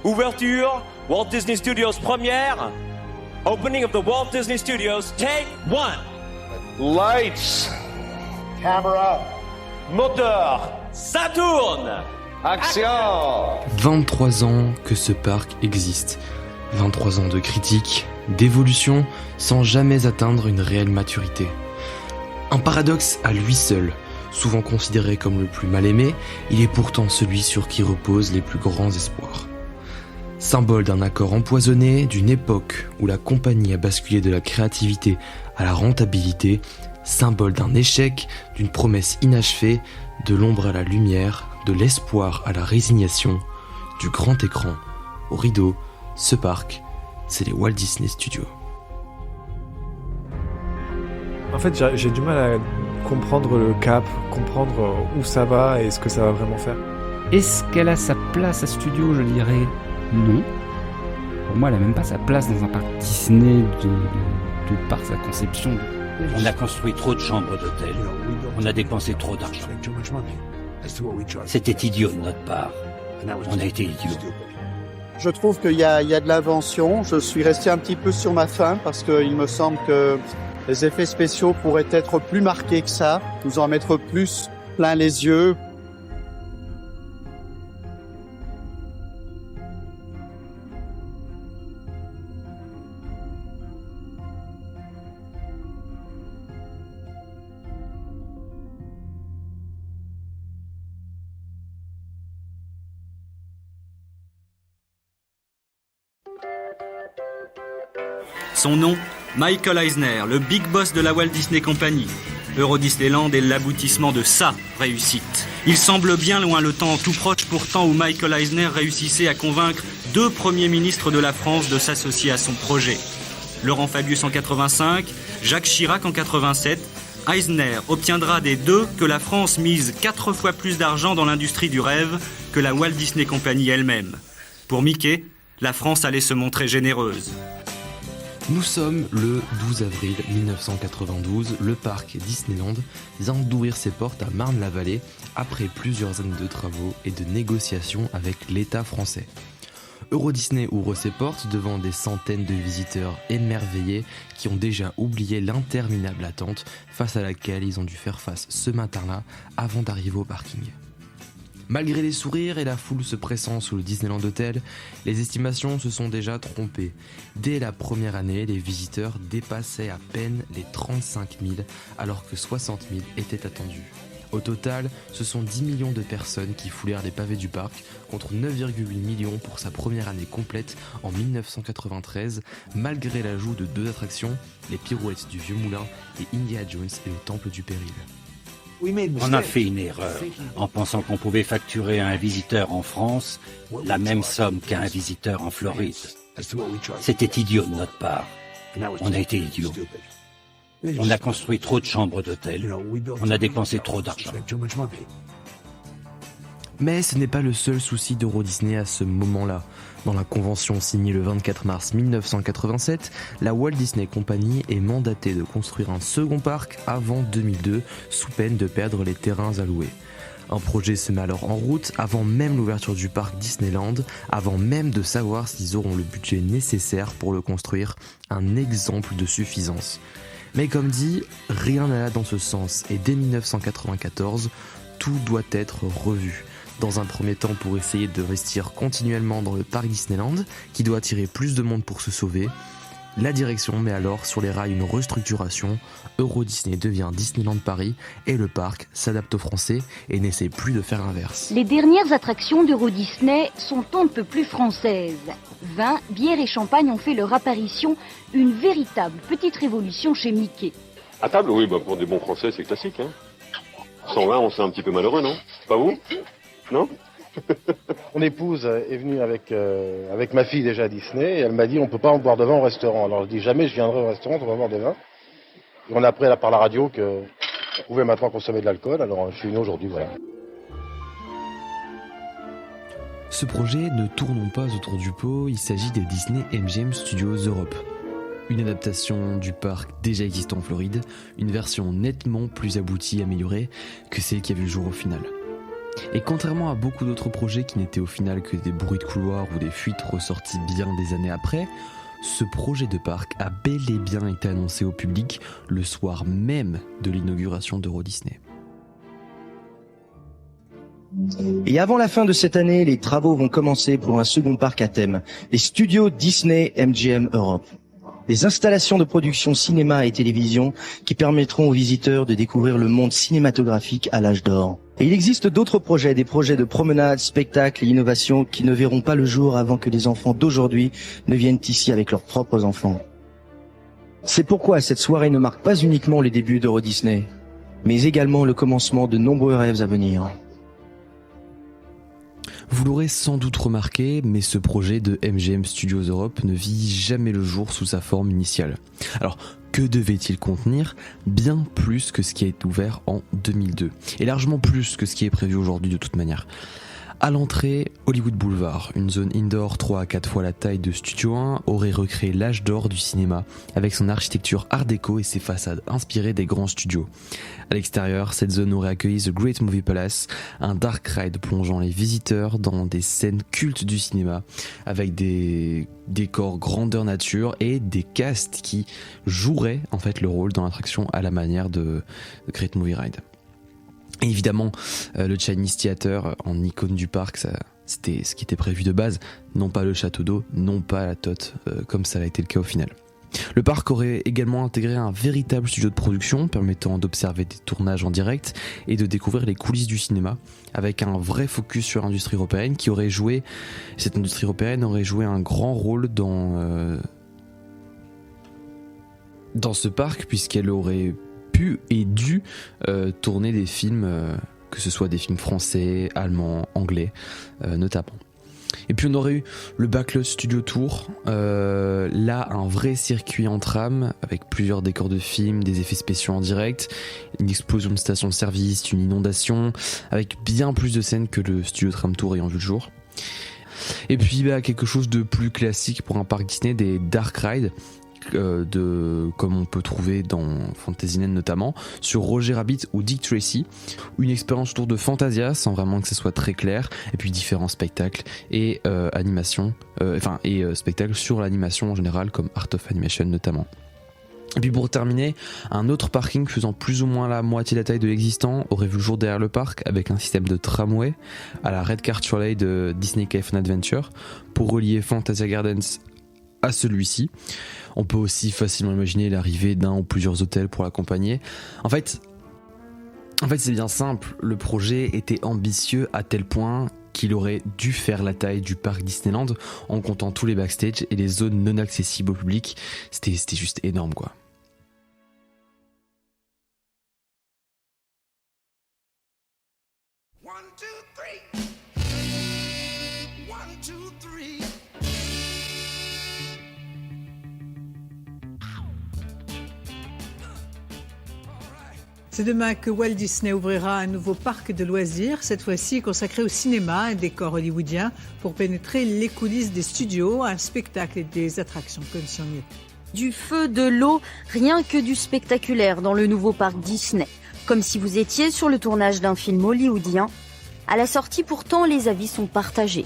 Ouverture, Walt Disney Studios première. Opening of the Walt Disney Studios, take one. Lights. Camera. Moteur, ça tourne. Action. 23 ans que ce parc existe. 23 ans de critiques, d'évolution, sans jamais atteindre une réelle maturité. Un paradoxe à lui seul. Souvent considéré comme le plus mal aimé, il est pourtant celui sur qui reposent les plus grands espoirs. Symbole d'un accord empoisonné, d'une époque où la compagnie a basculé de la créativité à la rentabilité, symbole d'un échec, d'une promesse inachevée, de l'ombre à la lumière, de l'espoir à la résignation, du grand écran au rideau, ce parc, c'est les Walt Disney Studios. En fait, j'ai du mal à comprendre le cap, comprendre où ça va et ce que ça va vraiment faire. Est-ce qu'elle a sa place à studio? Je dirais non. Pour moi, elle n'a même pas sa place dans un parc Disney de par sa conception. On a construit trop de chambres d'hôtel. On a dépensé trop d'argent. C'était idiot de notre part. On a été idiots. Je trouve qu'il y a de l'invention. Je suis resté un petit peu sur ma faim parce qu'il me semble que les effets spéciaux pourraient être plus marqués que ça, nous en mettre plus plein les yeux. Son nom, Michael Eisner, le big boss de la Walt Disney Company. Euro Disneyland est l'aboutissement de sa réussite. Il semble bien loin le temps tout proche pourtant où Michael Eisner réussissait à convaincre 2 premiers ministres de la France de s'associer à son projet. Laurent Fabius en 85, Jacques Chirac en 87. Eisner obtiendra des 2 que la France mise 4 fois plus d'argent dans l'industrie du rêve que la Walt Disney Company elle-même. Pour Mickey, la France allait se montrer généreuse. Nous sommes le 12 avril 1992, le parc Disneyland vient d'ouvrir ses portes à Marne-la-Vallée après plusieurs années de travaux et de négociations avec l'État français. Euro Disney ouvre ses portes devant des centaines de visiteurs émerveillés qui ont déjà oublié l'interminable attente face à laquelle ils ont dû faire face ce matin-là avant d'arriver au parking. Malgré les sourires et la foule se pressant sous le Disneyland Hotel, les estimations se sont déjà trompées. Dès la première année, les visiteurs dépassaient à peine les 35 000 alors que 60 000 étaient attendus. Au total, ce sont 10 millions de personnes qui foulèrent les pavés du parc contre 9,8 millions pour sa première année complète en 1993, malgré l'ajout de 2 attractions, les pirouettes du Vieux Moulin et Indiana Jones et le Temple du Péril. On a fait une erreur en pensant qu'on pouvait facturer à un visiteur en France la même somme qu'à un visiteur en Floride. C'était idiot de notre part. On a été idiots. On a construit trop de chambres d'hôtel. On a dépensé trop d'argent. Mais ce n'est pas le seul souci d'Euro Disney à ce moment-là. Dans la convention signée le 24 mars 1987, la Walt Disney Company est mandatée de construire un second parc avant 2002, sous peine de perdre les terrains alloués. Un projet se met alors en route avant même l'ouverture du parc Disneyland, avant même de savoir s'ils auront le budget nécessaire pour le construire, un exemple de suffisance. Mais comme dit, rien n'alla dans ce sens et dès 1994, tout doit être revu. Dans un premier temps pour essayer d'investir continuellement dans le parc Disneyland, qui doit attirer plus de monde pour se sauver. La direction met alors sur les rails une restructuration, Euro Disney devient Disneyland Paris et le parc s'adapte aux Français et n'essaie plus de faire l'inverse. Les dernières attractions d'Euro Disney sont un peu plus françaises. Vin, bière et champagne ont fait leur apparition, une véritable petite révolution chez Mickey. À table, oui, pour des bons Français, c'est classique. Sans vin, on serait un petit peu malheureux, non? Pas vous? Non? Mon épouse est venue avec ma fille déjà à Disney et elle m'a dit on peut pas en boire de vin au restaurant. Alors je dis jamais je viendrai au restaurant, on va boire de vin. Et on a appris par la radio qu'on pouvait maintenant consommer de l'alcool, alors je suis venu aujourd'hui, voilà. Ce projet ne tourne pas autour du pot, il s'agit des Disney MGM Studios Europe. Une adaptation du parc déjà existant en Floride, une version nettement plus aboutie et améliorée que celle qui a vu le jour au final. Et contrairement à beaucoup d'autres projets qui n'étaient au final que des bruits de couloir ou des fuites ressorties bien des années après, ce projet de parc a bel et bien été annoncé au public le soir même de l'inauguration d'Euro Disney. Et avant la fin de cette année, les travaux vont commencer pour un second parc à thème, les studios Disney MGM Europe. Des installations de production cinéma et télévision qui permettront aux visiteurs de découvrir le monde cinématographique à l'âge d'or. Et il existe d'autres projets, des projets de promenade, spectacles et innovation qui ne verront pas le jour avant que les enfants d'aujourd'hui ne viennent ici avec leurs propres enfants. C'est pourquoi cette soirée ne marque pas uniquement les débuts d'Euro Disney, mais également le commencement de nombreux rêves à venir. Vous l'aurez sans doute remarqué, mais ce projet de MGM Studios Europe ne vit jamais le jour sous sa forme initiale. Alors, que devait-il contenir ? Bien plus que ce qui a été ouvert en 2002, et largement plus que ce qui est prévu aujourd'hui de toute manière. À l'entrée, Hollywood Boulevard, une zone indoor 3 à 4 fois la taille de Studio 1, aurait recréé l'âge d'or du cinéma avec son architecture art déco et ses façades inspirées des grands studios. À l'extérieur, cette zone aurait accueilli The Great Movie Palace, un dark ride plongeant les visiteurs dans des scènes cultes du cinéma avec des décors grandeur nature et des casts qui joueraient en fait le rôle dans l'attraction à la manière de The Great Movie Ride. Et évidemment, le Chinese Theater en icône du parc, c'était ce qui était prévu de base, non pas le château d'eau, non pas la tote, comme ça a été le cas au final. Le parc aurait également intégré un véritable studio de production permettant d'observer des tournages en direct et de découvrir les coulisses du cinéma, avec un vrai focus sur l'industrie européenne cette industrie européenne aurait joué un grand rôle dans ce parc puisqu'elle aurait pu et dû tourner des films, que ce soit des films français, allemands, anglais notamment. Et puis on aurait eu le Backlot Studio Tour, là un vrai circuit en tram avec plusieurs décors de films, des effets spéciaux en direct, une explosion de station-service, une inondation, avec bien plus de scènes que le Studio Tram Tour ayant vu le jour. Et puis quelque chose de plus classique pour un parc Disney, des dark rides, comme on peut trouver dans Fantasyland notamment, sur Roger Rabbit ou Dick Tracy, une expérience autour de Fantasia sans vraiment que ce soit très clair, et puis différents spectacles et spectacles sur l'animation en général comme Art of Animation notamment. Et puis pour terminer, un autre parking faisant plus ou moins la moitié de la taille de l'existant aurait vu le jour derrière le parc avec un système de tramway à la Red Cart Trolley de Disney California Adventure pour relier Fantasia Gardens à celui-ci. On peut aussi facilement imaginer l'arrivée d'un ou plusieurs hôtels pour l'accompagner. En fait, c'est bien simple. Le projet était ambitieux à tel point qu'il aurait dû faire la taille du parc Disneyland en comptant tous les backstage et les zones non accessibles au public. C'était juste énorme, quoi. C'est demain que Walt Disney ouvrira un nouveau parc de loisirs, cette fois-ci consacré au cinéma, un décor hollywoodien, pour pénétrer les coulisses des studios, un spectacle et des attractions comme si on y était. Du feu, de l'eau, rien que du spectaculaire dans le nouveau parc Disney. Comme si vous étiez sur le tournage d'un film hollywoodien. À la sortie, pourtant, les avis sont partagés.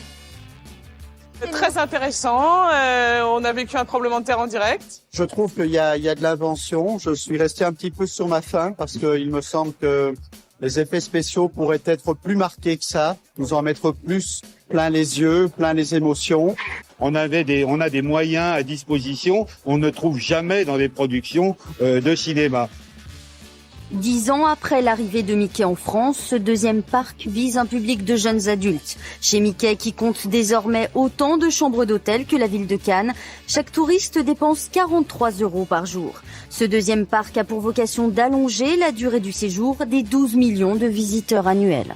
C'est très intéressant, on a vécu un tremblement de terre en direct. Je trouve qu'il y a de l'invention. Je suis resté un petit peu sur ma faim parce qu'il me semble que les effets spéciaux pourraient être plus marqués que ça, nous en mettre plus plein les yeux, plein les émotions. On a des moyens à disposition, on ne trouve jamais dans des productions de cinéma. 10 ans après l'arrivée de Mickey en France, ce deuxième parc vise un public de jeunes adultes. Chez Mickey, qui compte désormais autant de chambres d'hôtel que la ville de Cannes, chaque touriste dépense 43 € par jour. Ce deuxième parc a pour vocation d'allonger la durée du séjour des 12 millions de visiteurs annuels.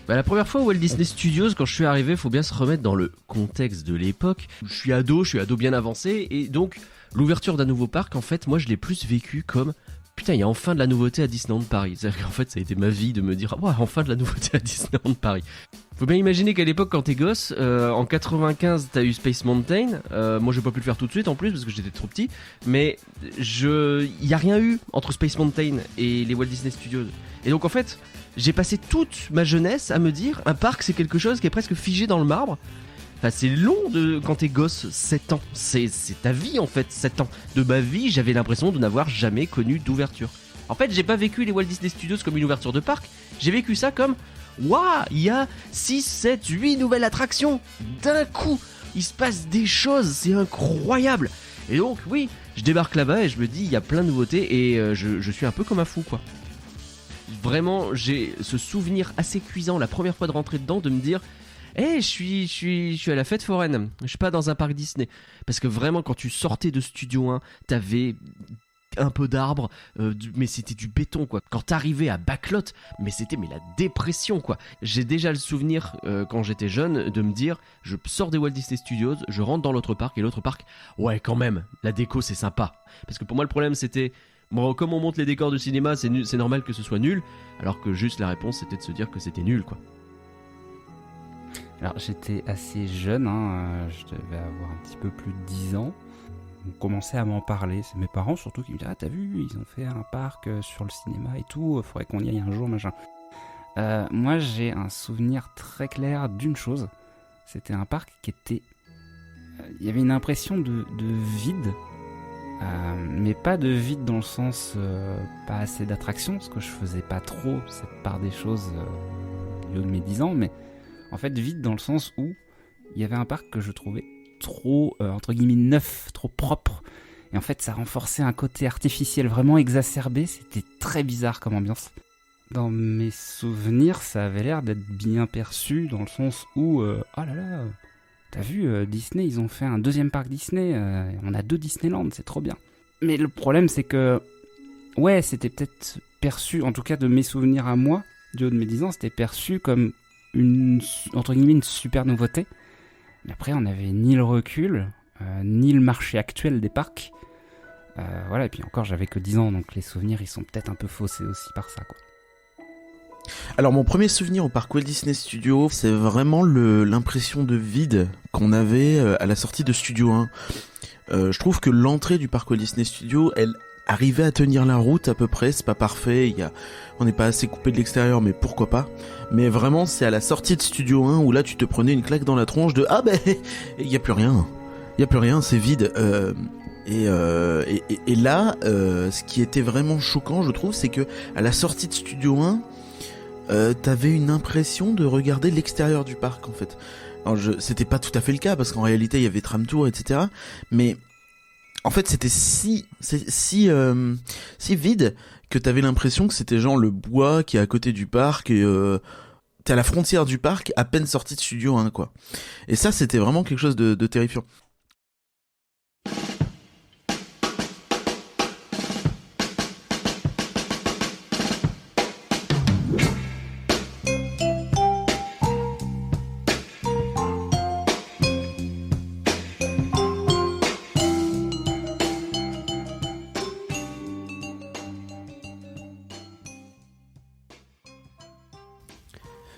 La première fois au Walt Disney Studios, quand je suis arrivé, faut bien se remettre dans le contexte de l'époque. Je suis ado bien avancé, et donc l'ouverture d'un nouveau parc, en fait, moi je l'ai plus vécu comme putain, il y a enfin de la nouveauté à Disneyland Paris. C'est-à-dire qu'en fait, ça a été ma vie de me dire, ouais, enfin de la nouveauté à Disneyland Paris. Faut bien imaginer qu'à l'époque, quand t'es gosse, en 95, t'as eu Space Mountain. Moi, j'ai pas pu le faire tout de suite en plus parce que j'étais trop petit. Mais il y a rien eu entre Space Mountain et les Walt Disney Studios. Et donc, en fait, j'ai passé toute ma jeunesse à me dire un parc c'est quelque chose qui est presque figé dans le marbre. Enfin, c'est long quand t'es gosse, 7 ans. C'est ta vie en fait, 7 ans. De ma vie, j'avais l'impression de n'avoir jamais connu d'ouverture. En fait, j'ai pas vécu les Walt Disney Studios comme une ouverture de parc, j'ai vécu ça comme waouh, il y a 6, 7, 8 nouvelles attractions d'un coup. Il se passe des choses, c'est incroyable. Et donc, oui, je débarque là-bas et je me dis, il y a plein de nouveautés et je suis un peu comme un fou, quoi. Vraiment, j'ai ce souvenir assez cuisant la première fois de rentrer dedans, de me dire... je suis à la fête foraine, je suis pas dans un parc Disney. Parce que vraiment, quand tu sortais de Studio 1, t'avais un peu d'arbres, mais c'était du béton, quoi. Quand t'arrivais à Backlot, mais c'était la dépression, quoi. J'ai déjà le souvenir, quand j'étais jeune, de me dire, je sors des Walt Disney Studios, je rentre dans l'autre parc, et l'autre parc, ouais, quand même, la déco, c'est sympa. Parce que pour moi, le problème, c'était... Bon, comme on monte les décors de cinéma, c'est normal que ce soit nul, alors que juste la réponse, c'était de se dire que c'était nul, quoi. Alors j'étais assez jeune, je devais avoir un petit peu plus de 10 ans. On commençait à m'en parler, c'est mes parents surtout qui me disaient « Ah t'as vu, ils ont fait un parc sur le cinéma et tout, faudrait qu'on y aille un jour, machin. » Moi j'ai un souvenir très clair d'une chose, c'était un parc qui était... Il y avait une impression de vide, mais pas de vide dans le sens pas assez d'attractions, parce que je faisais pas trop cette part des choses du haut de mes 10 ans, mais... En fait, vide dans le sens où il y avait un parc que je trouvais trop, entre guillemets, neuf, trop propre. Et en fait, ça renforçait un côté artificiel vraiment exacerbé. C'était très bizarre comme ambiance. Dans mes souvenirs, ça avait l'air d'être bien perçu dans le sens où... oh là là, t'as vu, Disney, ils ont fait un deuxième parc Disney. On a 2 Disneyland, c'est trop bien. Mais le problème, c'est que... Ouais, c'était peut-être perçu, en tout cas de mes souvenirs à moi, du haut de mes 10 ans, c'était perçu comme... entre guillemets une super nouveauté, mais après on n'avait ni le recul ni le marché actuel des parcs, voilà, et puis encore j'avais que 10 ans, donc les souvenirs ils sont peut-être un peu faussés aussi par ça, quoi. Alors mon premier souvenir au parc Walt Disney Studios, c'est vraiment l'impression de vide qu'on avait à la sortie de Studio 1. Je trouve que l'entrée du parc Walt Disney Studios, elle arrivait à tenir la route à peu près, c'est pas parfait, on n'est pas assez coupé de l'extérieur, mais pourquoi pas. Mais vraiment, c'est à la sortie de Studio 1 où là tu te prenais une claque dans la tronche de ah ben il y a plus rien, c'est vide. Et là, ce qui était vraiment choquant, je trouve, c'est que à la sortie de Studio 1, t'avais une impression de regarder l'extérieur du parc en fait. Alors c'était pas tout à fait le cas parce qu'en réalité il y avait tram tour, etc. Mais en fait, c'était si vide que t'avais l'impression que c'était genre le bois qui est à côté du parc et t'es à la frontière du parc à peine sorti de Studio 1, quoi. Et ça, c'était vraiment quelque chose de terrifiant.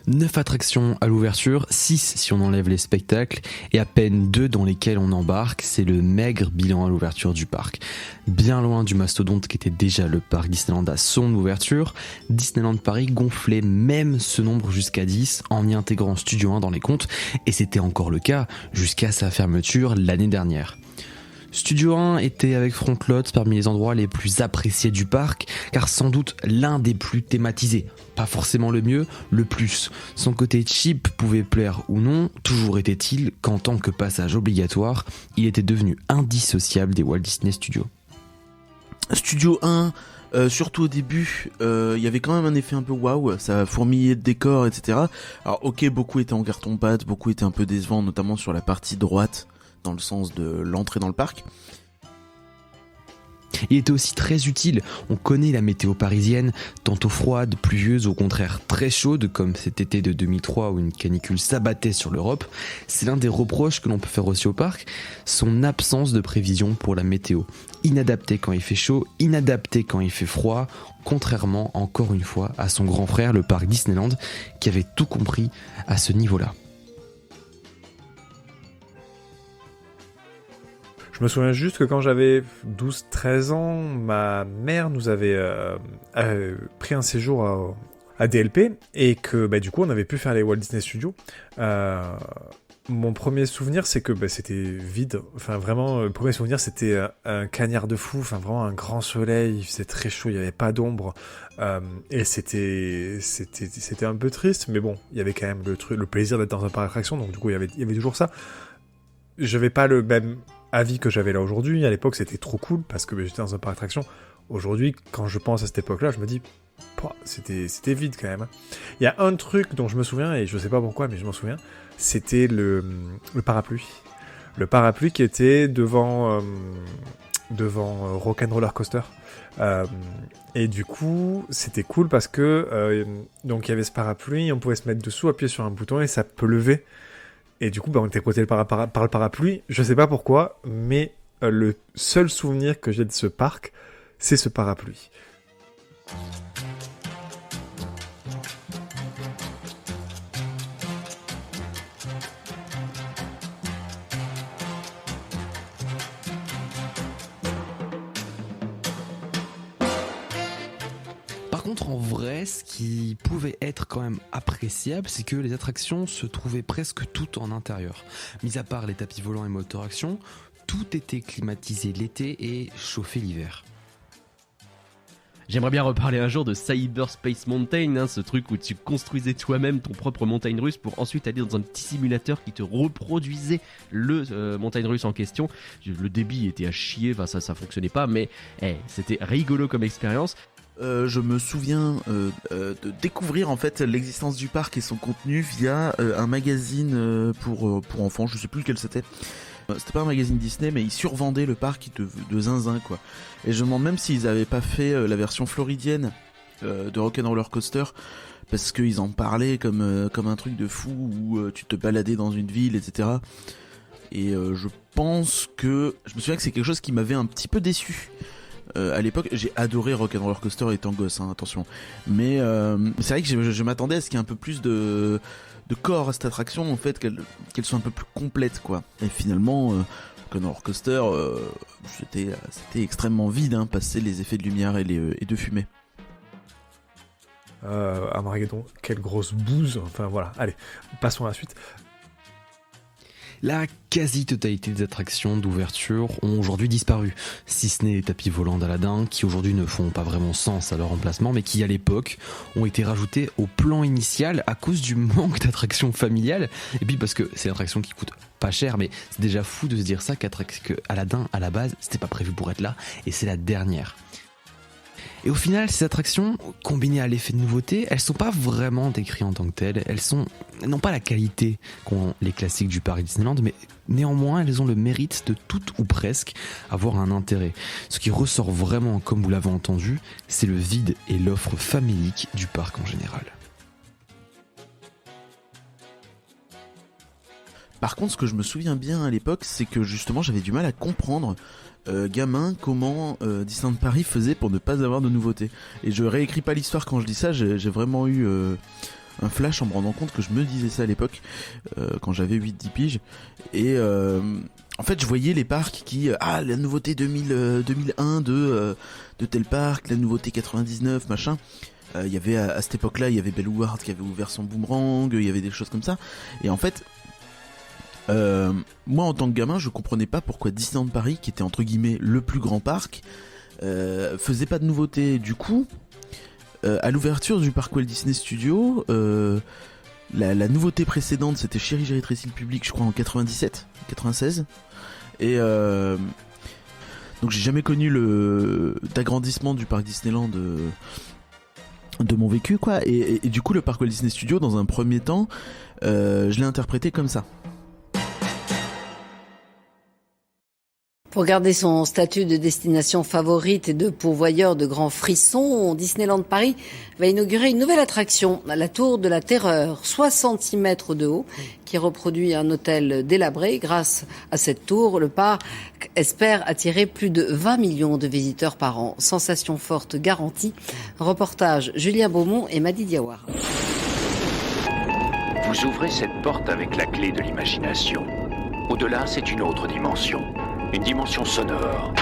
Neuf attractions à l'ouverture, 6 si on enlève les spectacles, et à peine 2 dans lesquels on embarque, c'est le maigre bilan à l'ouverture du parc. Bien loin du mastodonte qui était déjà le parc Disneyland à son ouverture, Disneyland Paris gonflait même ce nombre jusqu'à 10 en y intégrant Studio 1 dans les comptes, et c'était encore le cas jusqu'à sa fermeture l'année dernière. Studio 1 était avec Frontlot parmi les endroits les plus appréciés du parc, car sans doute l'un des plus thématisés. Pas forcément le mieux, le plus. Son côté cheap pouvait plaire ou non, toujours était-il qu'en tant que passage obligatoire, il était devenu indissociable des Walt Disney Studios. Studio 1, surtout au début, il y avait quand même un effet un peu waouh, ça fourmillait de décors, etc. Alors ok, beaucoup étaient en carton-pâte, beaucoup étaient un peu décevants, notamment sur la partie droite, dans le sens de l'entrée dans le parc. Il était aussi très utile, on connaît la météo parisienne, tantôt froide, pluvieuse, au contraire très chaude, comme cet été de 2003 où une canicule s'abattait sur l'Europe. C'est l'un des reproches que l'on peut faire aussi au parc, son absence de prévision pour la météo. Inadapté quand il fait chaud, inadapté quand il fait froid, contrairement encore une fois à son grand frère, le parc Disneyland, qui avait tout compris à ce niveau-là. Je me souviens juste que quand j'avais 12-13 ans, ma mère nous avait pris un séjour à à DLP, et que du coup on avait pu faire les Walt Disney Studios. Mon premier souvenir, c'est que c'était vide. Enfin, vraiment, le premier souvenir, c'était un cagnard de fou. Enfin, vraiment un grand soleil. Il faisait très chaud. Il n'y avait pas d'ombre. Et c'était un peu triste. Mais bon, il y avait quand même le plaisir d'être dans un parc d'attraction. Donc, du coup, il y avait toujours ça. Je n'avais pas le même avis que j'avais là aujourd'hui. À l'époque, c'était trop cool parce que j'étais dans un parc d'attraction. Aujourd'hui, quand je pense à cette époque-là, je me dis, c'était vide quand même. Il y a un truc dont je me souviens, et je ne sais pas pourquoi, mais je m'en souviens. C'était le parapluie. Le parapluie qui était devant Rock'n'Roller Coaster. Et du coup, c'était cool parce que donc il y avait ce parapluie, on pouvait se mettre dessous, appuyer sur un bouton et ça peut lever. Et du coup, on était protégé par le parapluie. Je sais pas pourquoi, mais le seul souvenir que j'ai de ce parc, c'est ce parapluie. Par contre, en vrai, ce qui pouvait être quand même appréciable, c'est que les attractions se trouvaient presque toutes en intérieur. Mis à part les tapis volants et motor-action, tout était climatisé l'été et chauffé l'hiver. J'aimerais bien reparler un jour de Cyberspace Mountain, ce truc où tu construisais toi-même ton propre montagne russe pour ensuite aller dans un petit simulateur qui te reproduisait le montagne russe en question. Le débit était à chier, ça fonctionnait pas, mais c'était rigolo comme expérience. Je me souviens de découvrir en fait l'existence du parc et son contenu via un magazine pour enfants, je sais plus lequel c'était. C'était pas un magazine Disney, mais ils survendaient le parc de zinzin quoi. Et je me demande même s'ils avaient pas fait la version floridienne de Rock'n'Roller Coaster, parce qu'ils en parlaient comme un truc de fou où tu te baladais dans une ville, etc. Et je pense que je me souviens que c'est quelque chose qui m'avait un petit peu déçu. À l'époque, j'ai adoré Rock'n'Roller Coaster étant gosse, attention. Mais c'est vrai que je m'attendais à ce qu'il y ait un peu plus de corps à cette attraction, en fait, qu'elle soit un peu plus complète, quoi. Et finalement, Rock'n'Roller Coaster, c'était extrêmement vide, passé les effets de lumière et de fumée. Armageddon, quelle grosse bouse. Enfin voilà, allez, passons à la suite. La quasi-totalité des attractions d'ouverture ont aujourd'hui disparu, si ce n'est les tapis volants d'Aladin qui aujourd'hui ne font pas vraiment sens à leur emplacement, mais qui à l'époque ont été rajoutés au plan initial à cause du manque d'attractions familiales, et puis parce que c'est une attraction qui coûte pas cher, mais c'est déjà fou de se dire ça qu'Aladin à la base c'était pas prévu pour être là, et c'est la dernière. Et au final, ces attractions, combinées à l'effet de nouveauté, elles sont pas vraiment décrites en tant que telles. Elles n'ont pas la qualité qu'ont les classiques du Paris Disneyland, mais néanmoins, elles ont le mérite de toutes ou presque avoir un intérêt. Ce qui ressort vraiment, comme vous l'avez entendu, c'est le vide et l'offre famélique du parc en général. Par contre, ce que je me souviens bien à l'époque, c'est que justement, j'avais du mal à comprendre gamin comment Disneyland Paris faisait pour ne pas avoir de nouveautés. Et je réécris pas l'histoire quand je dis ça, j'ai vraiment eu un flash en me rendant compte que je me disais ça à l'époque quand j'avais 8-10 piges. Et en fait je voyais les parcs qui la nouveauté 2001 de tel parc, la nouveauté 99 machin. Il y avait à cette époque là il y avait Bellward qui avait ouvert son boomerang, il y avait des choses comme ça. Et en fait moi en tant que gamin je comprenais pas pourquoi Disneyland Paris, qui était entre guillemets le plus grand parc, faisait pas de nouveautés. Du coup à l'ouverture du parc Walt Disney Studios, la nouveauté précédente c'était Chérie j'ai rétréci le public, je crois en 96, et donc j'ai jamais connu d'agrandissement du parc Disneyland de mon vécu quoi. Et du coup le parc Walt Disney Studios dans un premier temps je l'ai interprété comme ça. Pour garder son statut de destination favorite et de pourvoyeur de grands frissons, Disneyland Paris va inaugurer une nouvelle attraction, la Tour de la Terreur, 66 mètres de haut, qui reproduit un hôtel délabré. Grâce à cette tour, le parc espère attirer plus de 20 millions de visiteurs par an. Sensation forte garantie. Reportage Julien Beaumont et Madi Diawara. Vous ouvrez cette porte avec la clé de l'imagination. Au-delà, c'est une autre dimension. Une dimension sonore,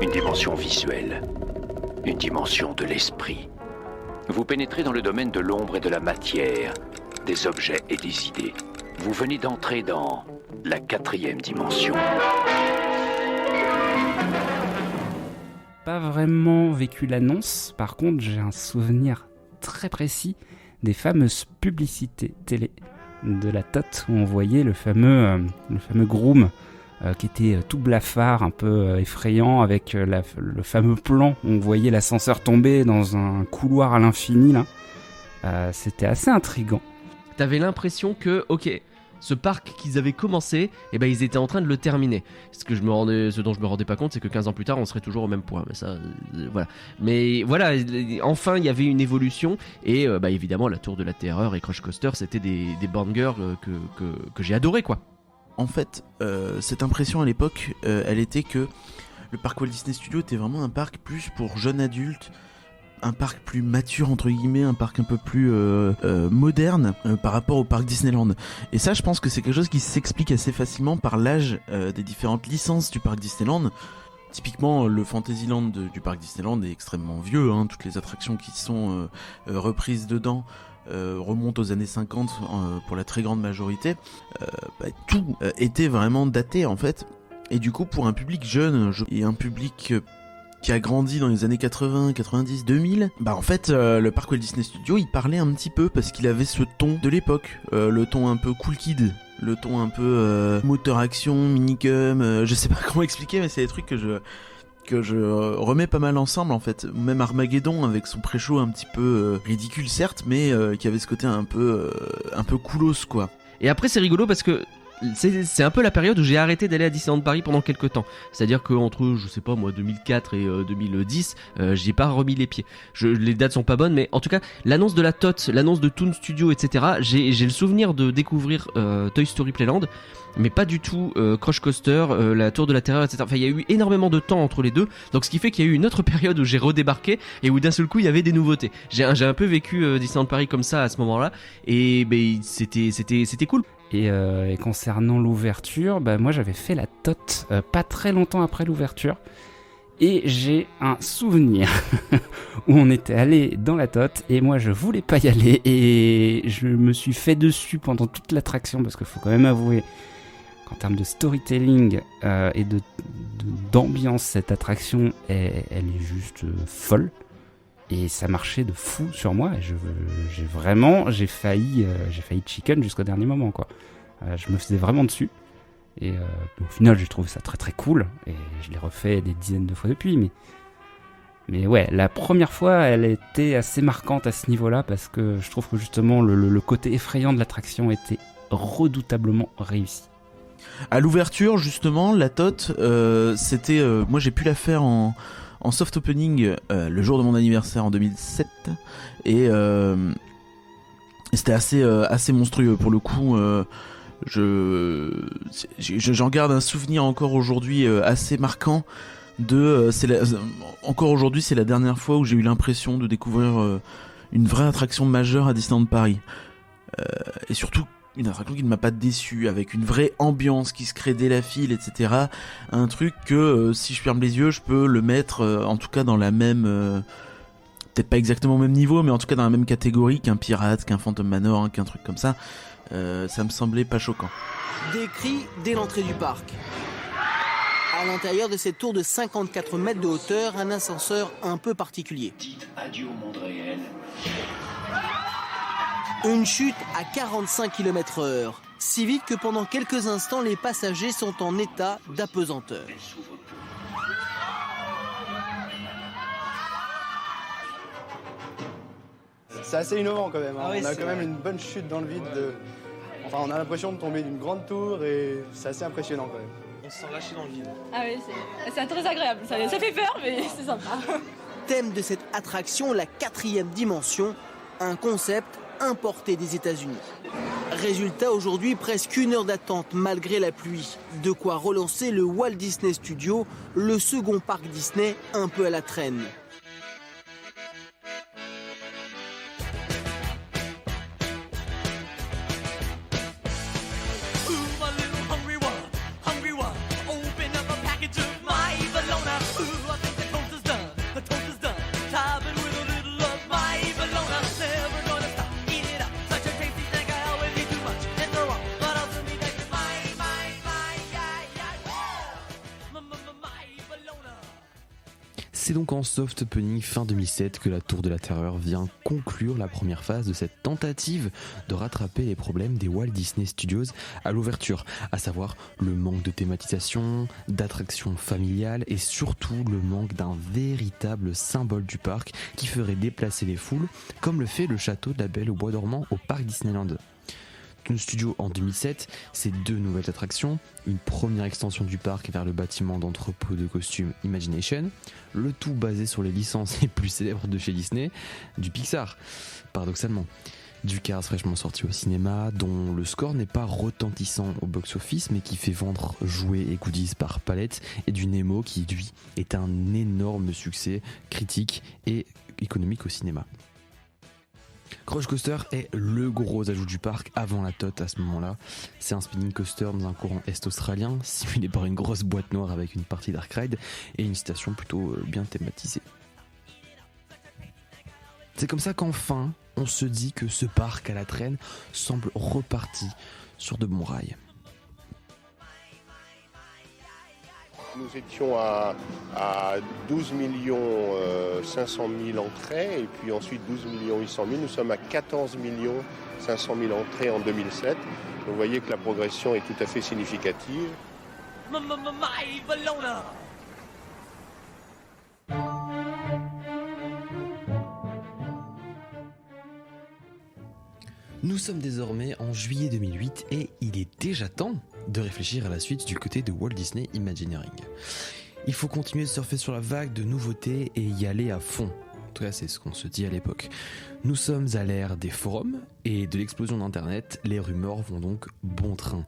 une dimension visuelle, une dimension de l'esprit. Vous pénétrez dans le domaine de l'ombre et de la matière, des objets et des idées. Vous venez d'entrer dans la 4e dimension. Pas vraiment vécu l'annonce, par contre j'ai un souvenir très précis des fameuses publicités télé de la TOT où on voyait le fameux groom qui était tout blafard, un peu effrayant, avec le fameux plan où on voyait l'ascenseur tomber dans un couloir à l'infini là. C'était assez intriguant. T'avais l'impression que, ok, ce parc qu'ils avaient commencé, eh ben ils étaient en train de le terminer. Ce dont je me rendais pas compte, c'est que 15 ans plus tard, on serait toujours au même point. Mais ça, voilà. Mais voilà, enfin, il y avait une évolution. Et évidemment, la Tour de la Terreur et Crush Coaster, c'était des bangers que j'ai adoré, quoi. En fait, cette impression à l'époque, elle était que le parc Walt Disney Studios était vraiment un parc plus pour jeunes adultes, un parc plus mature entre guillemets, un parc un peu plus moderne par rapport au parc Disneyland. Et ça, je pense que c'est quelque chose qui s'explique assez facilement par l'âge des différentes licences du parc Disneyland. Typiquement, le Fantasyland du parc Disneyland est extrêmement vieux, hein. Toutes les attractions qui sont reprises dedans remontent aux années 50 pour la très grande majorité. Tout était vraiment daté en fait. Et du coup, pour un public jeune et un public qui a grandi dans les années 80, 90, 2000, en fait, le parc Walt Disney Studios, il parlait un petit peu parce qu'il avait ce ton de l'époque, le ton un peu cool kid, le ton un peu moteur action, minicum, je sais pas comment expliquer, mais c'est des trucs que je remets pas mal ensemble en fait. Même Armageddon avec son pré-show un petit peu ridicule certes, mais qui avait ce côté un peu coolos quoi. Et après c'est rigolo parce que c'est un peu la période où j'ai arrêté d'aller à Disneyland Paris pendant quelques temps. C'est-à-dire qu'entre, je sais pas moi, 2004 et 2010, j'y ai pas remis les pieds. Les dates sont pas bonnes, mais en tout cas, l'annonce de la TOT, l'annonce de Toon Studio, etc., j'ai le souvenir de découvrir Toy Story Playland, mais pas du tout Crush Coaster, la Tour de la Terreur, etc. Enfin, il y a eu énormément de temps entre les deux, donc ce qui fait qu'il y a eu une autre période où j'ai redébarqué et où d'un seul coup il y avait des nouveautés. J'ai un peu vécu Disneyland Paris comme ça à ce moment-là, et c'était cool. Et concernant l'ouverture, moi j'avais fait la TOT pas très longtemps après l'ouverture. Et j'ai un souvenir où on était allé dans la TOT et moi je voulais pas y aller et je me suis fait dessus pendant toute l'attraction parce qu'il faut quand même avouer qu'en termes de storytelling et d'ambiance, cette attraction elle est juste folle. Et ça marchait de fou sur moi. Et j'ai failli chicken jusqu'au dernier moment, quoi. Je me faisais vraiment dessus. Et au final, j'ai trouvé ça très très cool. Et je l'ai refait des dizaines de fois depuis. Mais ouais, la première fois, elle était assez marquante à ce niveau-là. Parce que je trouve que justement, le côté effrayant de l'attraction était redoutablement réussi. À l'ouverture, justement, la TOT, c'était... moi, j'ai pu la faire en soft opening le jour de mon anniversaire en 2007 et c'était assez monstrueux pour le coup. J'en garde un souvenir encore aujourd'hui assez marquant encore aujourd'hui c'est la dernière fois où j'ai eu l'impression de découvrir une vraie attraction majeure à Disneyland Paris et surtout une attraction qui ne m'a pas déçu, avec une vraie ambiance qui se crée dès la file, etc. Un truc que si je ferme les yeux, je peux le mettre en tout cas dans la même... peut-être pas exactement au même niveau, mais en tout cas dans la même catégorie qu'un Pirate, qu'un Phantom Manor, hein, qu'un truc comme ça. Ça me semblait pas choquant. Des cris dès l'entrée du parc. À l'intérieur de cette tour de 54 mètres de hauteur, un ascenseur un peu particulier. Dites adieu au monde réel. Une chute à 45 km/h, si vite que pendant quelques instants, les passagers sont en état d'apesanteur. C'est assez innovant quand même, hein. Ah oui, on a quand même une bonne chute dans le vide. Enfin, on a l'impression de tomber d'une grande tour et c'est assez impressionnant quand même. On se sent lâché dans le vide. Ah oui, c'est très agréable, ça fait peur mais c'est sympa. Thème de cette attraction, la 4e dimension, un concept importé des États-Unis. Résultat, aujourd'hui, presque 1 heure d'attente malgré la pluie. De quoi relancer le Walt Disney Studios, le second parc Disney un peu à la traîne. C'est donc en soft opening fin 2007 que la Tour de la Terreur vient conclure la première phase de cette tentative de rattraper les problèmes des Walt Disney Studios à l'ouverture, à savoir le manque de thématisation, d'attractions familiales et surtout le manque d'un véritable symbole du parc qui ferait déplacer les foules, comme le fait le château de la Belle au Bois dormant au parc Disneyland. Toon Studio en 2007, c'est 2 nouvelles attractions, une première extension du parc vers le bâtiment d'entrepôt de costumes Imagination, le tout basé sur les licences les plus célèbres de chez Disney, du Pixar, paradoxalement. Du Cars fraîchement sorti au cinéma, dont le score n'est pas retentissant au box-office, mais qui fait vendre jouets et goodies par palette, et du Nemo qui, lui, est un énorme succès critique et économique au cinéma. Crush Coaster est le gros ajout du parc avant la TOT à ce moment-là. C'est un spinning coaster dans un courant est australien, simulé par une grosse boîte noire avec une partie dark ride et une station plutôt bien thématisée. C'est comme ça qu'enfin, on se dit que ce parc à la traîne semble reparti sur de bons rails. Nous étions à 12 500 000 entrées et puis ensuite 12 800 000. Nous sommes à 14 500 000 entrées en 2007. Vous voyez que la progression est tout à fait significative. Nous sommes désormais en juillet 2008 et il est déjà temps de réfléchir à la suite du côté de Walt Disney Imagineering. Il faut continuer de surfer sur la vague de nouveautés et y aller à fond. En tout cas, c'est ce qu'on se dit à l'époque. Nous sommes à l'ère des forums et de l'explosion d'Internet, les rumeurs vont donc bon train.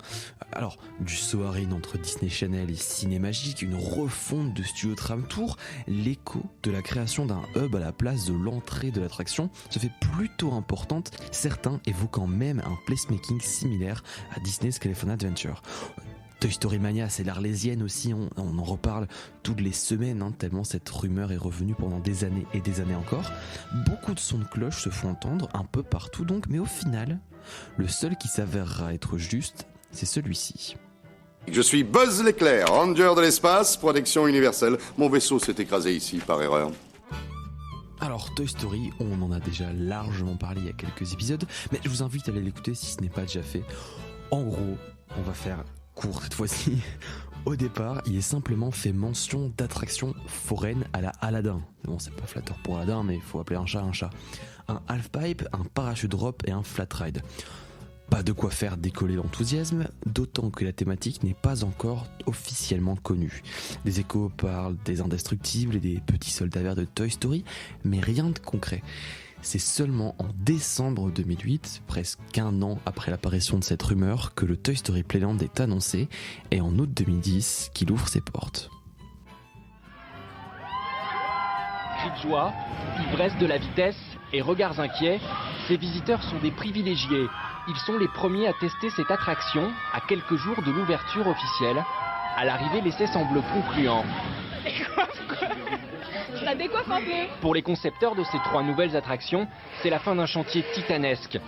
Alors, du Soarin' entre Disney Channel et Cinémagique, une refonte de Studio Tram Tour, l'écho de la création d'un hub à la place de l'entrée de l'attraction se fait plutôt importante, certains évoquant même un placemaking similaire à Disney's California Adventure. Toy Story Mania, c'est l'Arlésienne aussi, on en reparle toutes les semaines, tellement cette rumeur est revenue pendant des années et des années encore. Beaucoup de sons de cloche se font entendre un peu partout donc, mais au final, le seul qui s'avérera être juste, c'est celui-ci. Je suis Buzz l'éclair, ranger de l'espace, protection universelle. Mon vaisseau s'est écrasé ici par erreur. Alors Toy Story, on en a déjà largement parlé il y a quelques épisodes, mais je vous invite à aller l'écouter si ce n'est pas déjà fait. En gros, on va faire court cette fois-ci. Au départ, il est simplement fait mention d'attractions foraines à la Aladdin. Bon, c'est pas flatteur pour Aladdin, mais il faut appeler un chat un chat. Un half-pipe, un parachute drop et un flat ride. Pas de quoi faire décoller l'enthousiasme, d'autant que la thématique n'est pas encore officiellement connue. Les échos parlent des indestructibles et des petits soldats verts de Toy Story, mais rien de concret. C'est seulement en décembre 2008, presque un an après l'apparition de cette rumeur, que le Toy Story Playland est annoncé, et en août 2010 qu'il ouvre ses portes. Cris de joie, ivresse de la vitesse et regards inquiets, ces visiteurs sont des privilégiés. Ils sont les premiers à tester cette attraction à quelques jours de l'ouverture officielle. À l'arrivée, l'essai semble concluant. Ça décoiffe un peu. Pour les concepteurs de ces 3 nouvelles attractions, c'est la fin d'un chantier titanesque.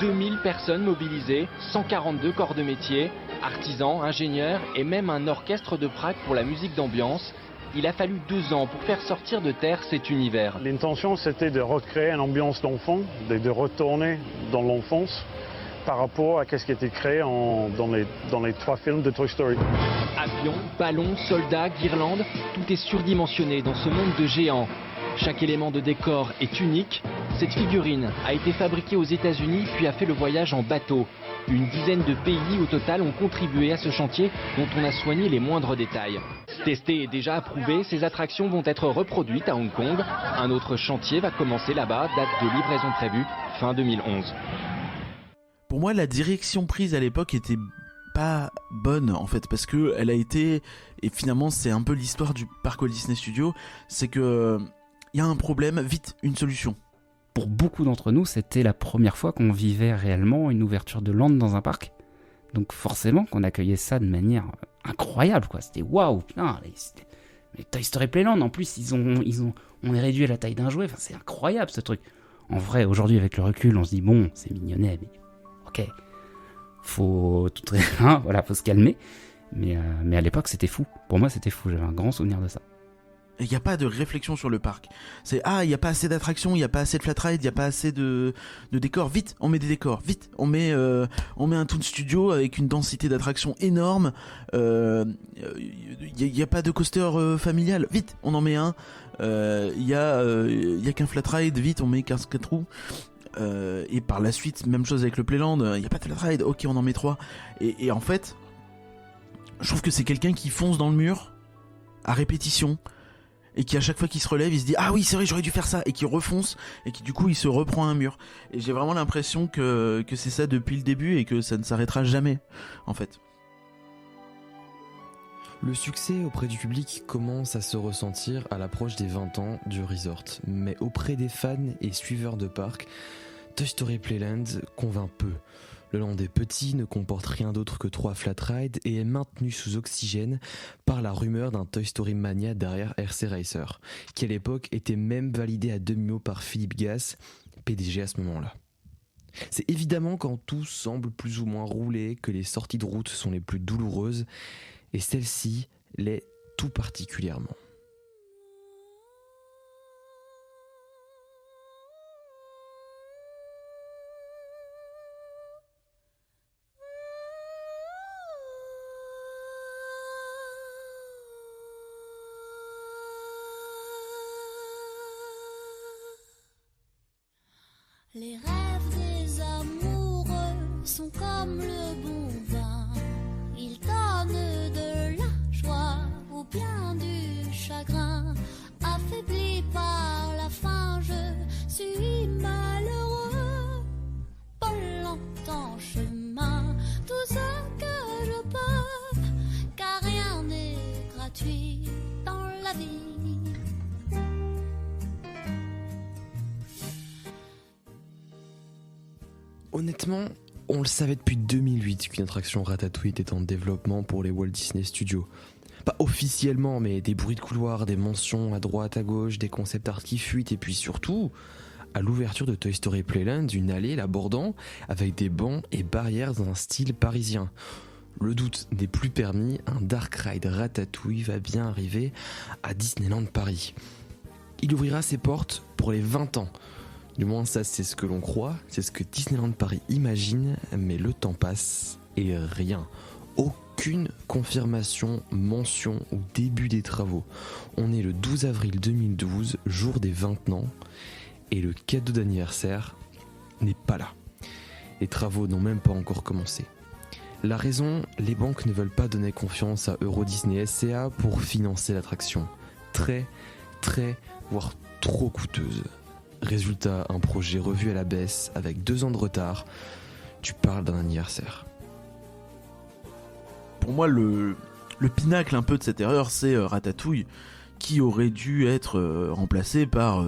2000 personnes mobilisées, 142 corps de métier, artisans, ingénieurs et même un orchestre de Prague pour la musique d'ambiance. Il a fallu 2 ans pour faire sortir de terre cet univers. L'intention, c'était de recréer une ambiance d'enfant, de retourner dans l'enfance par rapport à ce qui a été créé dans les 3 films de Toy Story. Avions, ballons, soldats, guirlandes, tout est surdimensionné dans ce monde de géants. Chaque élément de décor est unique. Cette figurine a été fabriquée aux États-Unis puis a fait le voyage en bateau. Une dizaine de pays au total ont contribué à ce chantier dont on a soigné les moindres détails. Testées et déjà approuvées, ces attractions vont être reproduites à Hong Kong. Un autre chantier va commencer là-bas, date de livraison prévue fin 2011. Pour moi, la direction prise à l'époque était pas bonne en fait, parce que elle a été, et finalement c'est un peu l'histoire du parc Walt Disney Studios, c'est que il y a un problème, vite une solution. Pour beaucoup d'entre nous, c'était la première fois qu'on vivait réellement une ouverture de land dans un parc. Donc forcément qu'on accueillait ça de manière incroyable, quoi. C'était waouh, putain, les Toy Story Playland, en plus on est réduit à la taille d'un jouet, enfin, c'est incroyable ce truc. En vrai, aujourd'hui avec le recul, on se dit bon, c'est mignonnet, mais ok, faut se calmer. Mais à l'époque, c'était fou. Pour moi, c'était fou. J'avais un grand souvenir de ça. Il n'y a pas de réflexion sur le parc. C'est il n'y a pas assez d'attractions, il n'y a pas assez de flat ride, il n'y a pas assez de décors. Vite, on met des décors. Vite, on met un Toon Studio avec une densité d'attractions énorme. Il n'y a pas de coaster familial. Vite, on en met un. Il y a qu'un flat ride. Vite, on met 4 roues. Et par la suite, même chose avec le Playland. Il n'y a pas de flat ride. Ok, on en met 3. Et en fait, je trouve que c'est quelqu'un qui fonce dans le mur à répétition. Et qui à chaque fois qu'il se relève, il se dit ah oui c'est vrai j'aurais dû faire ça, et qui refonce et qui du coup il se reprend un mur. Et j'ai vraiment l'impression que c'est ça depuis le début et que ça ne s'arrêtera jamais en fait. Le succès auprès du public commence à se ressentir à l'approche des 20 ans du resort, mais auprès des fans et suiveurs de parc, Toy Story Playland convainc peu. Le land est petit, ne comporte rien d'autre que 3 flat rides et est maintenu sous oxygène par la rumeur d'un Toy Story Mania derrière RC Racer, qui à l'époque était même validé à demi-mot par Philippe Gass, PDG à ce moment-là. C'est évidemment quand tout semble plus ou moins rouler que les sorties de route sont les plus douloureuses, et celle-ci l'est tout particulièrement. Les rêves des amoureux sont comme le bon vin. Ils donnent de la joie ou bien du chagrin. Affaibli par la faim, je suis malheureux. Pas longtemps chemin, tout ce que je peux, car rien n'est gratuit dans la vie. Honnêtement, on le savait depuis 2008 qu'une attraction Ratatouille était en développement pour les Walt Disney Studios. Pas officiellement, mais des bruits de couloir, des mentions à droite, à gauche, des concept art qui fuitent, et puis surtout, à l'ouverture de Toy Story Playland, une allée l'abordant avec des bancs et barrières dans un style parisien. Le doute n'est plus permis, un Dark Ride Ratatouille va bien arriver à Disneyland Paris. Il ouvrira ses portes pour les 20 ans. Du moins ça c'est ce que l'on croit, c'est ce que Disneyland Paris imagine, mais le temps passe et rien. Aucune confirmation, mention ou début des travaux. On est le 12 avril 2012, jour des 20 ans, et le cadeau d'anniversaire n'est pas là. Les travaux n'ont même pas encore commencé. La raison, les banques ne veulent pas donner confiance à Euro Disney SCA pour financer l'attraction. Très, voire trop coûteuse. Résultat, un projet revu à la baisse avec 2 ans de retard. Tu parles d'un anniversaire. Pour moi, le pinacle un peu de cette erreur, c'est Ratatouille, qui aurait dû être remplacé par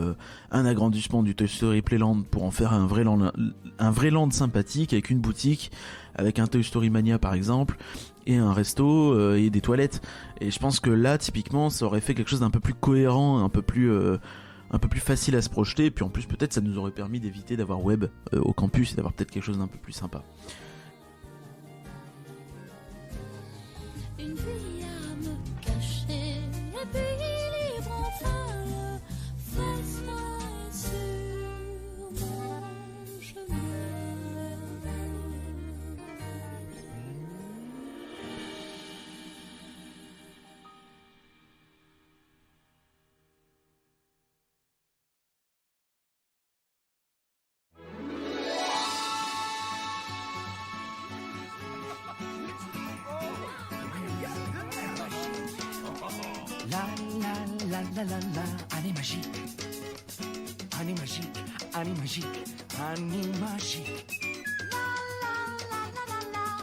un agrandissement du Toy Story Playland pour en faire un vrai land sympathique avec une boutique, avec un Toy Story Mania par exemple, et un resto et des toilettes. Et je pense que là, typiquement, ça aurait fait quelque chose d'un peu plus cohérent, un peu plus facile à se projeter, et puis en plus peut-être ça nous aurait permis d'éviter d'avoir Web au campus et d'avoir peut-être quelque chose d'un peu plus sympa. Une vie à me cacher, et puis libre enfin le festin sur mon chemin. Année magique, année magique, année magique, année magique.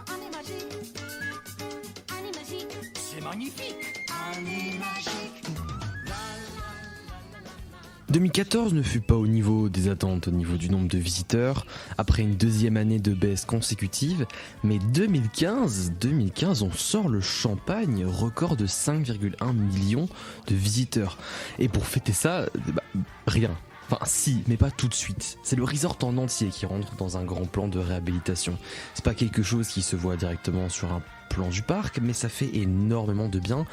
Année magique, année magique, C'est magnifique, année magique. 2014 ne fut pas au niveau des attentes, au niveau du nombre de visiteurs, après une deuxième année de baisse consécutive, mais 2015, on sort le champagne, record de 5,1 millions de visiteurs. Et pour fêter ça, rien. Enfin si, mais pas tout de suite. C'est le resort en entier qui rentre dans un grand plan de réhabilitation. C'est pas quelque chose qui se voit directement sur un plan du parc, mais ça fait énormément de bien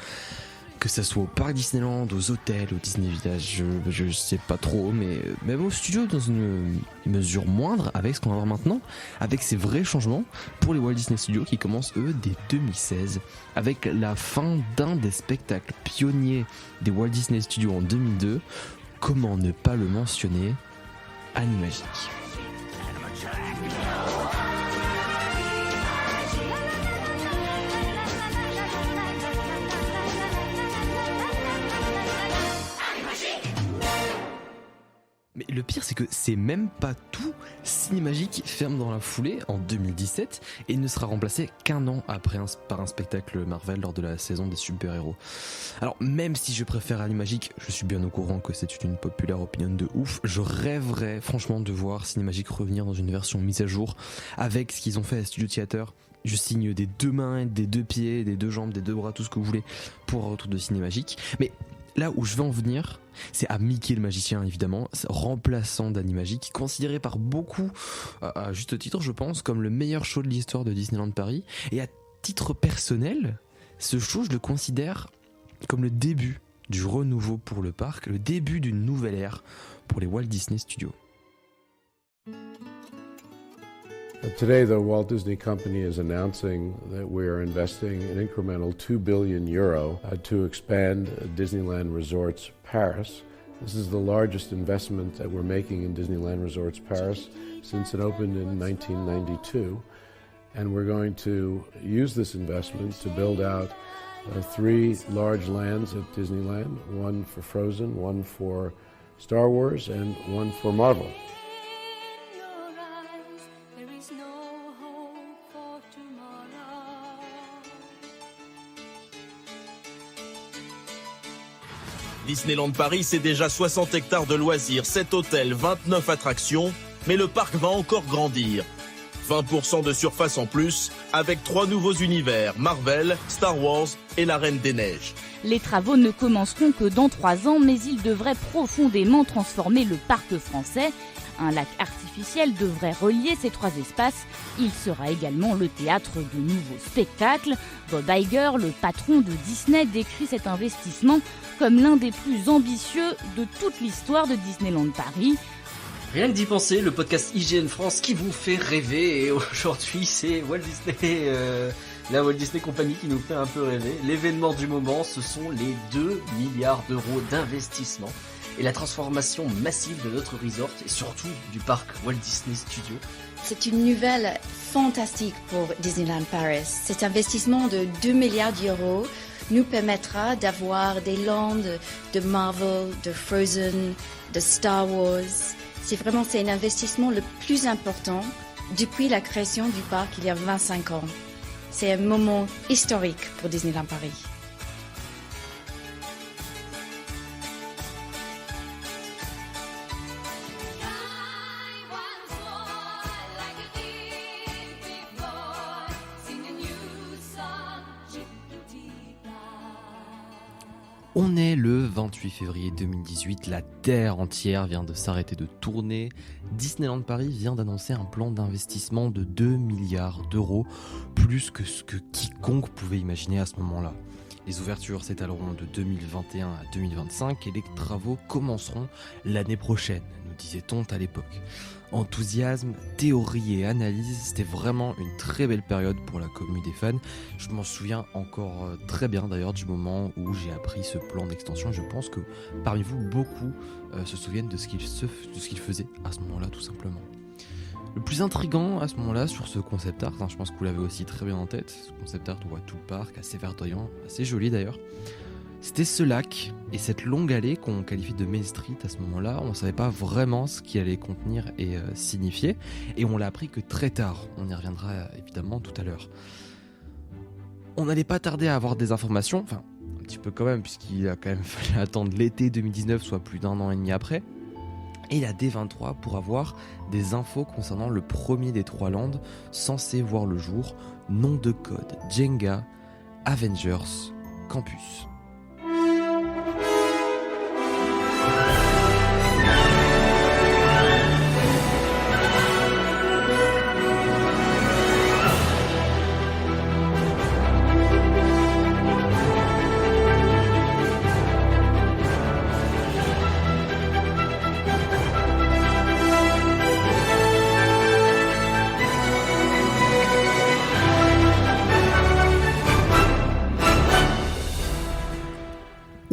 Que ça soit au parc Disneyland, aux hôtels, au Disney Village, je sais pas trop, mais même au studio dans une mesure moindre, avec ce qu'on va voir maintenant, avec ces vrais changements pour les Walt Disney Studios qui commencent eux dès 2016, avec la fin d'un des spectacles pionniers des Walt Disney Studios en 2002. Comment ne pas le mentionner? Animagique. Mais le pire, c'est que c'est même pas tout. Cinémagique ferme dans la foulée en 2017 et ne sera remplacé qu'un an après par un spectacle Marvel lors de la saison des super-héros. Alors même si je préfère Animagique, je suis bien au courant que c'est une populaire opinion de ouf, je rêverais franchement de voir Cinémagique revenir dans une version mise à jour avec ce qu'ils ont fait à Studio Theater. Je signe des 2 mains, des 2 pieds, des 2 jambes, des 2 bras, tout ce que vous voulez pour un retour de Cinémagique. Mais là où je veux en venir, c'est à Mickey le magicien, évidemment, remplaçant d'Animagique, considéré par beaucoup, à juste titre je pense, comme le meilleur show de l'histoire de Disneyland Paris. Et à titre personnel, ce show je le considère comme le début du renouveau pour le parc, le début d'une nouvelle ère pour les Walt Disney Studios. Today, the Walt Disney Company is announcing that we are investing an incremental €2 billion to expand Disneyland Resorts Paris. This is the largest investment that we're making in Disneyland Resorts Paris since it opened in 1992. And we're going to use this investment to build out 3 large lands at Disneyland, one for Frozen, one for Star Wars, and one for Marvel. Disneyland Paris, c'est déjà 60 hectares de loisirs, 7 hôtels, 29 attractions, mais le parc va encore grandir. 20% de surface en plus, avec 3 nouveaux univers, Marvel, Star Wars et la Reine des Neiges. Les travaux ne commenceront que dans 3 ans, mais ils devraient profondément transformer le parc français. Un lac artificiel devrait relier ces 3 espaces. Il sera également le théâtre de nouveaux spectacles. Bob Iger, le patron de Disney, décrit cet investissement comme l'un des plus ambitieux de toute l'histoire de Disneyland Paris. Rien que d'y penser, le podcast IGN France qui vous fait rêver, et aujourd'hui c'est Walt Disney, la Walt Disney Company qui nous fait un peu rêver. L'événement du moment, ce sont les 2 milliards d'euros d'investissement et la transformation massive de notre resort et surtout du parc Walt Disney Studios. C'est une nouvelle fantastique pour Disneyland Paris. Cet investissement de 2 milliards d'euros nous permettra d'avoir des lands de Marvel, de Frozen, de Star Wars. C'est un investissement le plus important depuis la création du parc il y a 25 ans. C'est un moment historique pour Disneyland Paris. On est le 28 février 2018, la Terre entière vient de s'arrêter de tourner. Disneyland Paris vient d'annoncer un plan d'investissement de 2 milliards d'euros, plus que ce que quiconque pouvait imaginer à ce moment-là. Les ouvertures s'étaleront de 2021 à 2025 et les travaux commenceront l'année prochaine, nous disait-on à l'époque. Enthousiasme, théorie et analyse, c'était vraiment une très belle période pour la commune des fans. Je m'en souviens encore très bien d'ailleurs du moment où j'ai appris ce plan d'extension. Je pense que parmi vous, beaucoup se souviennent de ce qu'il faisait à ce moment-là tout simplement. Le plus intriguant à ce moment-là sur ce concept art, je pense que vous l'avez aussi très bien en tête, ce concept art on voit tout le parc, assez verdoyant, assez joli d'ailleurs. C'était ce lac et cette longue allée qu'on qualifie de Main Street à ce moment-là. On ne savait pas vraiment ce qu'il allait contenir et signifier. Et on l'a appris que très tard. On y reviendra évidemment tout à l'heure. On n'allait pas tarder à avoir des informations. Enfin, un petit peu quand même, puisqu'il a quand même fallu attendre l'été 2019, soit plus d'1 an et demi après. Et la D23 pour avoir des infos concernant le premier des 3 lands censé voir le jour. Nom de code Jenga Avengers Campus.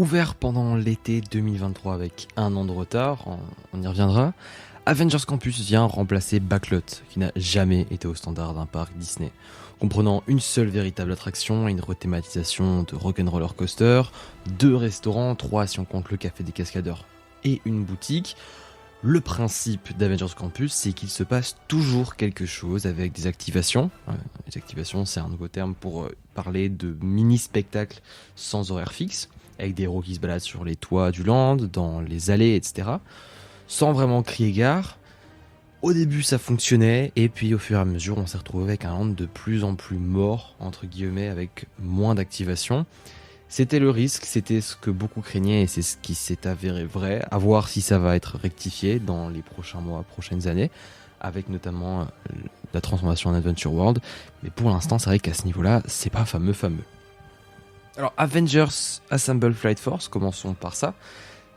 Ouvert pendant l'été 2023 avec un an de retard, on y reviendra, Avengers Campus vient remplacer Backlot, qui n'a jamais été au standard d'un parc Disney. Comprenant une seule véritable attraction et une rethématisation de Rock'n'Roller Coaster, 2 restaurants, 3 si on compte le Café des Cascadeurs et une boutique. Le principe d'Avengers Campus, c'est qu'il se passe toujours quelque chose avec des activations. Les activations, c'est un nouveau terme pour parler de mini-spectacles sans horaire fixe, avec des héros qui se baladent sur les toits du land, dans les allées, etc. Sans vraiment crier gare. Au début, ça fonctionnait, et puis au fur et à mesure, on s'est retrouvé avec un land de plus en plus mort, entre guillemets, avec moins d'activation. C'était le risque, c'était ce que beaucoup craignaient, et c'est ce qui s'est avéré vrai. À voir si ça va être rectifié dans les prochains mois, prochaines années, avec notamment la transformation en Adventure World. Mais pour l'instant, c'est vrai qu'à ce niveau-là, c'est pas fameux. Alors, Avengers Assemble Flight Force, commençons par ça,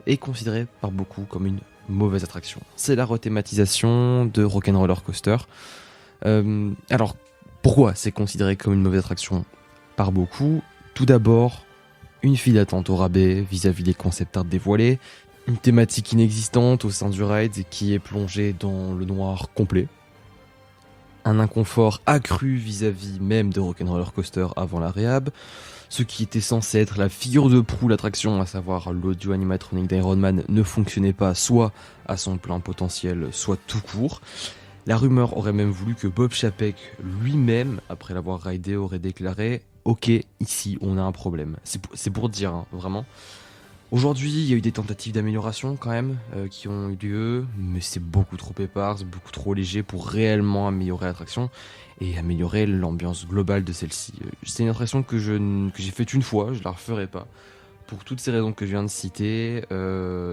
est considéré par beaucoup comme une mauvaise attraction. C'est la rethématisation de Rock'n'Roller Coaster. Alors, pourquoi c'est considéré comme une mauvaise attraction par beaucoup ? Tout d'abord, une file d'attente au rabais vis-à-vis des concept art dévoilés, une thématique inexistante au sein du ride qui est plongée dans le noir complet, un inconfort accru vis-à-vis même de Rock'n'Roller Coaster avant la réhab, ce qui était censé être la figure de proue de l'attraction, à savoir l'audio animatronique d'Iron Man, ne fonctionnait pas soit à son plein potentiel, soit tout court. La rumeur aurait même voulu que Bob Chapek lui-même, après l'avoir ridé, aurait déclaré « Ok, ici on a un problème ». C'est pour dire, hein, vraiment. Aujourd'hui, il y a eu des tentatives d'amélioration quand même qui ont eu lieu, mais c'est beaucoup trop épars, beaucoup trop léger pour réellement améliorer l'attraction et améliorer l'ambiance globale de celle-ci. C'est une attraction que j'ai faite une fois, je la referai pas. Pour toutes ces raisons que je viens de citer,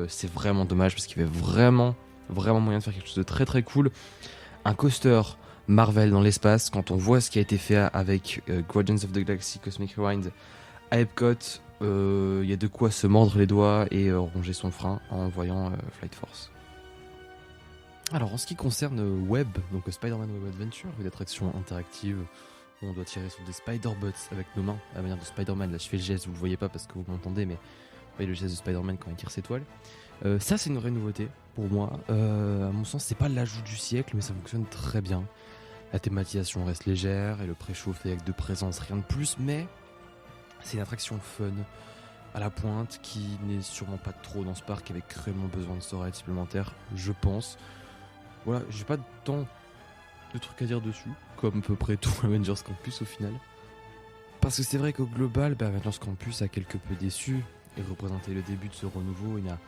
c'est vraiment dommage parce qu'il y avait vraiment moyen de faire quelque chose de très très cool. Un coaster Marvel dans l'espace, quand on voit ce qui a été fait avec Guardians of the Galaxy Cosmic Rewind à Epcot, il y a de quoi se mordre les doigts et ronger son frein en voyant Flight Force. Alors en ce qui concerne Web, donc Spider-Man Web Adventure, une attraction interactive où on doit tirer sur des Spider-Bots avec nos mains, à la manière de Spider-Man. Là je fais le geste, vous le voyez pas parce que vous m'entendez, mais vous voyez le geste de Spider-Man quand il tire ses toiles. Ça c'est une vraie nouveauté pour moi. À mon sens c'est pas l'ajout du siècle, mais ça fonctionne très bien. La thématisation reste légère et le préchauffé avec de présence, rien de plus, mais c'est une attraction fun, à la pointe, qui n'est sûrement pas trop dans ce parc, avec cruellement besoin de storage supplémentaire, je pense. Voilà, j'ai pas tant de trucs à dire dessus, comme à peu près tout Avengers Campus au final. Parce que c'est vrai qu'au global, Avengers Campus a quelque peu déçu, et représentait le début de ce renouveau, il n'a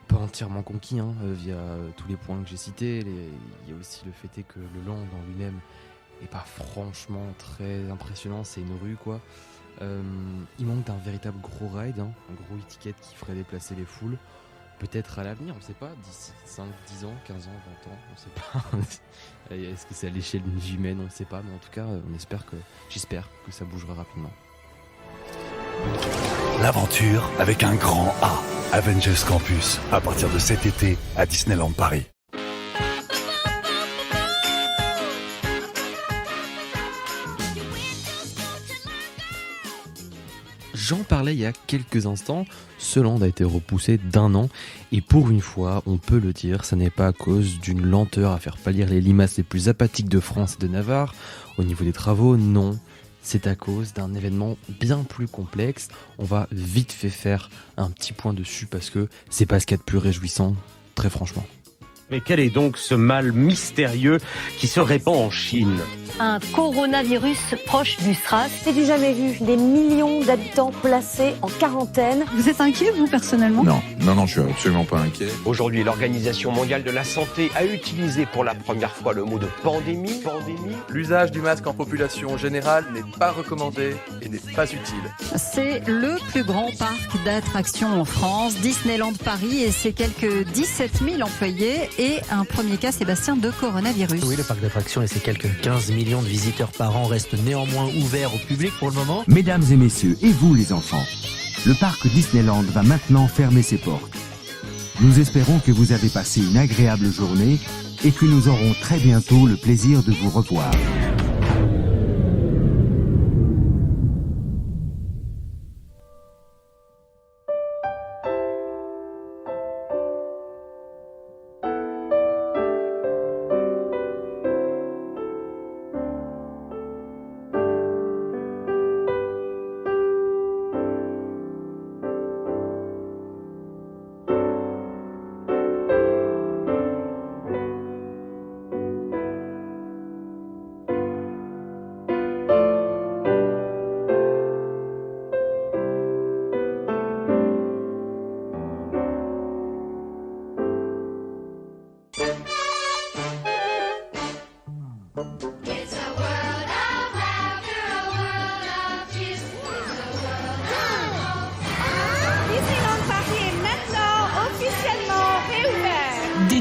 pas entièrement conquis, via tous les points que j'ai cités. Il y a aussi le fait que le land en lui-même est pas franchement très impressionnant, c'est une rue quoi. Il manque d'un véritable gros ride, un gros étiquette qui ferait déplacer les foules. Peut-être à l'avenir, on sait pas, d'ici 5, 10 ans, 15 ans, 20 ans, on sait pas. Est-ce que c'est à l'échelle d'une vie humaine, on ne sait pas, mais en tout cas, j'espère que ça bougera rapidement. L'aventure avec un grand A. Avengers Campus, à partir de cet été à Disneyland Paris. J'en parlais il y a quelques instants, ce land a été repoussé d'1 an et pour une fois, on peut le dire, ça n'est pas à cause d'une lenteur à faire pâlir les limaces les plus apathiques de France et de Navarre. Au niveau des travaux, non, c'est à cause d'un événement bien plus complexe. On va vite fait faire un petit point dessus parce que c'est pas ce qu'il y a de plus réjouissant, très franchement. Mais quel est donc ce mal mystérieux qui se répand en Chine ? Un coronavirus proche du SRAS. C'est du jamais vu. Des millions d'habitants placés en quarantaine. Vous êtes inquiet, vous, personnellement ? Non, je suis absolument pas inquiet. Aujourd'hui, l'Organisation mondiale de la santé a utilisé pour la première fois le mot de pandémie. L'usage du masque en population générale n'est pas recommandé et n'est pas utile. C'est le plus grand parc d'attractions en France, Disneyland Paris, et ses quelques 17 000 employés. Et un premier cas, Sébastien, de coronavirus. Oui, le parc d'attractions et ses quelques 15 millions de visiteurs par an restent néanmoins ouverts au public pour le moment. Mesdames et messieurs, et vous les enfants, le parc Disneyland va maintenant fermer ses portes. Nous espérons que vous avez passé une agréable journée et que nous aurons très bientôt le plaisir de vous revoir.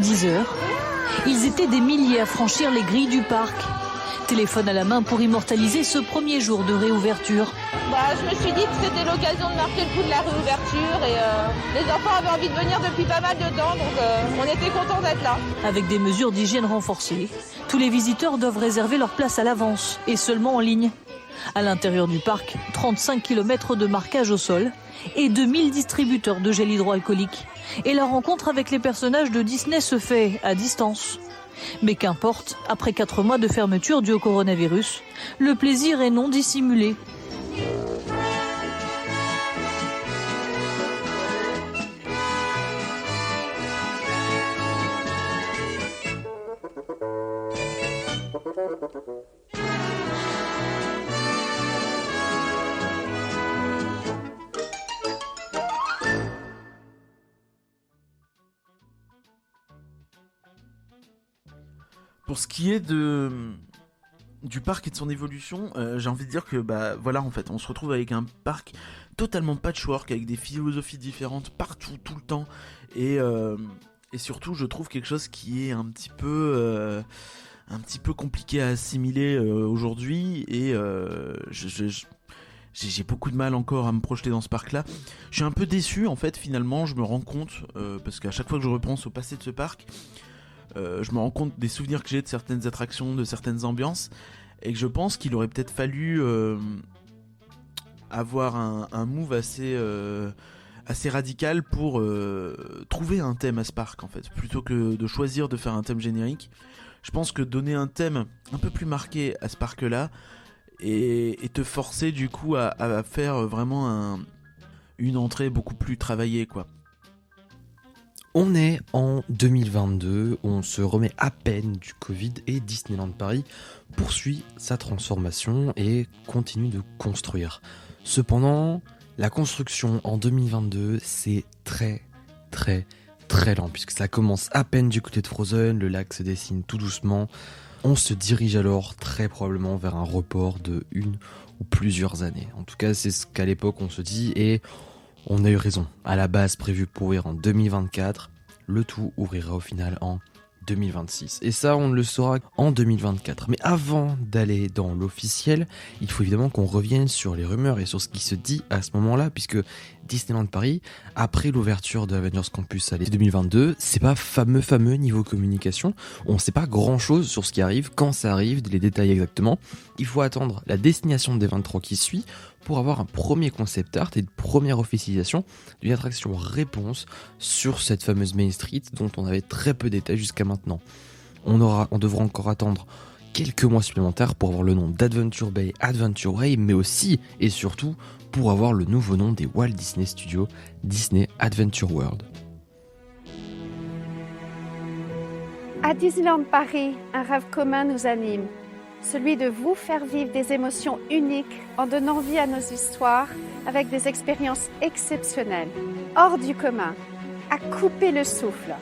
10 heures. Ils étaient des milliers à franchir les grilles du parc. Téléphone à la main pour immortaliser ce premier jour de réouverture. Je me suis dit que c'était l'occasion de marquer le coup de la réouverture et les enfants avaient envie de venir depuis pas mal de temps, donc on était contents d'être là. Avec des mesures d'hygiène renforcées, tous les visiteurs doivent réserver leur place à l'avance et seulement en ligne. À l'intérieur du parc, 35 km de marquage au sol et 2000 distributeurs de gel hydroalcoolique. Et la rencontre avec les personnages de Disney se fait à distance. Mais qu'importe, après 4 mois de fermeture due au coronavirus, le plaisir est non dissimulé. Pour ce qui est du parc et de son évolution, j'ai envie de dire que voilà, en fait, on se retrouve avec un parc totalement patchwork, avec des philosophies différentes partout, tout le temps, et surtout, je trouve quelque chose qui est un petit peu compliqué à assimiler aujourd'hui, et j'ai beaucoup de mal encore à me projeter dans ce parc-là. Je suis un peu déçu, en fait, finalement, je me rends compte, parce qu'à chaque fois que je repense au passé de ce parc, je me rends compte des souvenirs que j'ai de certaines attractions, de certaines ambiances, et que je pense qu'il aurait peut-être fallu avoir un move assez radical pour trouver un thème à ce parc, en fait, plutôt que de choisir de faire un thème générique. Je pense que donner un thème un peu plus marqué à ce parc-là et te forcer du coup à faire vraiment une entrée beaucoup plus travaillée, quoi. On est en 2022, on se remet à peine du Covid et Disneyland Paris poursuit sa transformation et continue de construire. Cependant, la construction en 2022, c'est très lent puisque ça commence à peine du côté de Frozen, le lac se dessine tout doucement. On se dirige alors très probablement vers un report de 1 ou plusieurs années. En tout cas, c'est ce qu'à l'époque on se dit et on a eu raison. À la base prévu pour ouvrir en 2024, le tout ouvrira au final en 2026. Et ça, on le saura en 2024. Mais avant d'aller dans l'officiel, il faut évidemment qu'on revienne sur les rumeurs et sur ce qui se dit à ce moment-là, puisque Disneyland Paris, après l'ouverture de Avengers Campus à l'été 2022, c'est pas fameux niveau communication. On sait pas grand-chose sur ce qui arrive, quand ça arrive, les détails exactement. Il faut attendre la destination des 23 qui suit pour avoir un premier concept art et une première officialisation d'une attraction réponse sur cette fameuse Main Street dont on avait très peu de détails jusqu'à maintenant. On devra encore attendre quelques mois supplémentaires pour avoir le nom d'Adventure Bay, Adventure Way, mais aussi et surtout pour avoir le nouveau nom des Walt Disney Studios, Disney Adventure World. À Disneyland Paris, un rêve commun nous anime. Celui de vous faire vivre des émotions uniques en donnant vie à nos histoires avec des expériences exceptionnelles, hors du commun, à couper le souffle.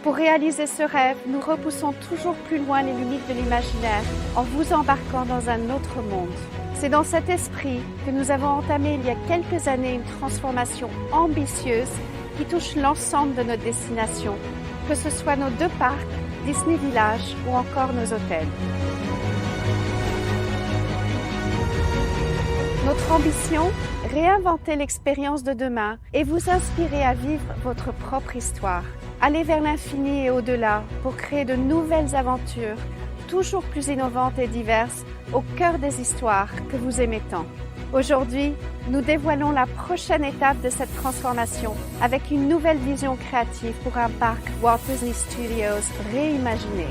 Pour réaliser ce rêve, nous repoussons toujours plus loin les limites de l'imaginaire en vous embarquant dans un autre monde. C'est dans cet esprit que nous avons entamé il y a quelques années une transformation ambitieuse qui touche l'ensemble de notre destination, que ce soit nos 2 parcs, Disney Village ou encore nos hôtels. Notre ambition, réinventer l'expérience de demain et vous inspirer à vivre votre propre histoire. Aller vers l'infini et au-delà pour créer de nouvelles aventures, toujours plus innovantes et diverses, au cœur des histoires que vous aimez tant. Aujourd'hui, nous dévoilons la prochaine étape de cette transformation avec une nouvelle vision créative pour un parc Walt Disney Studios reimaginé.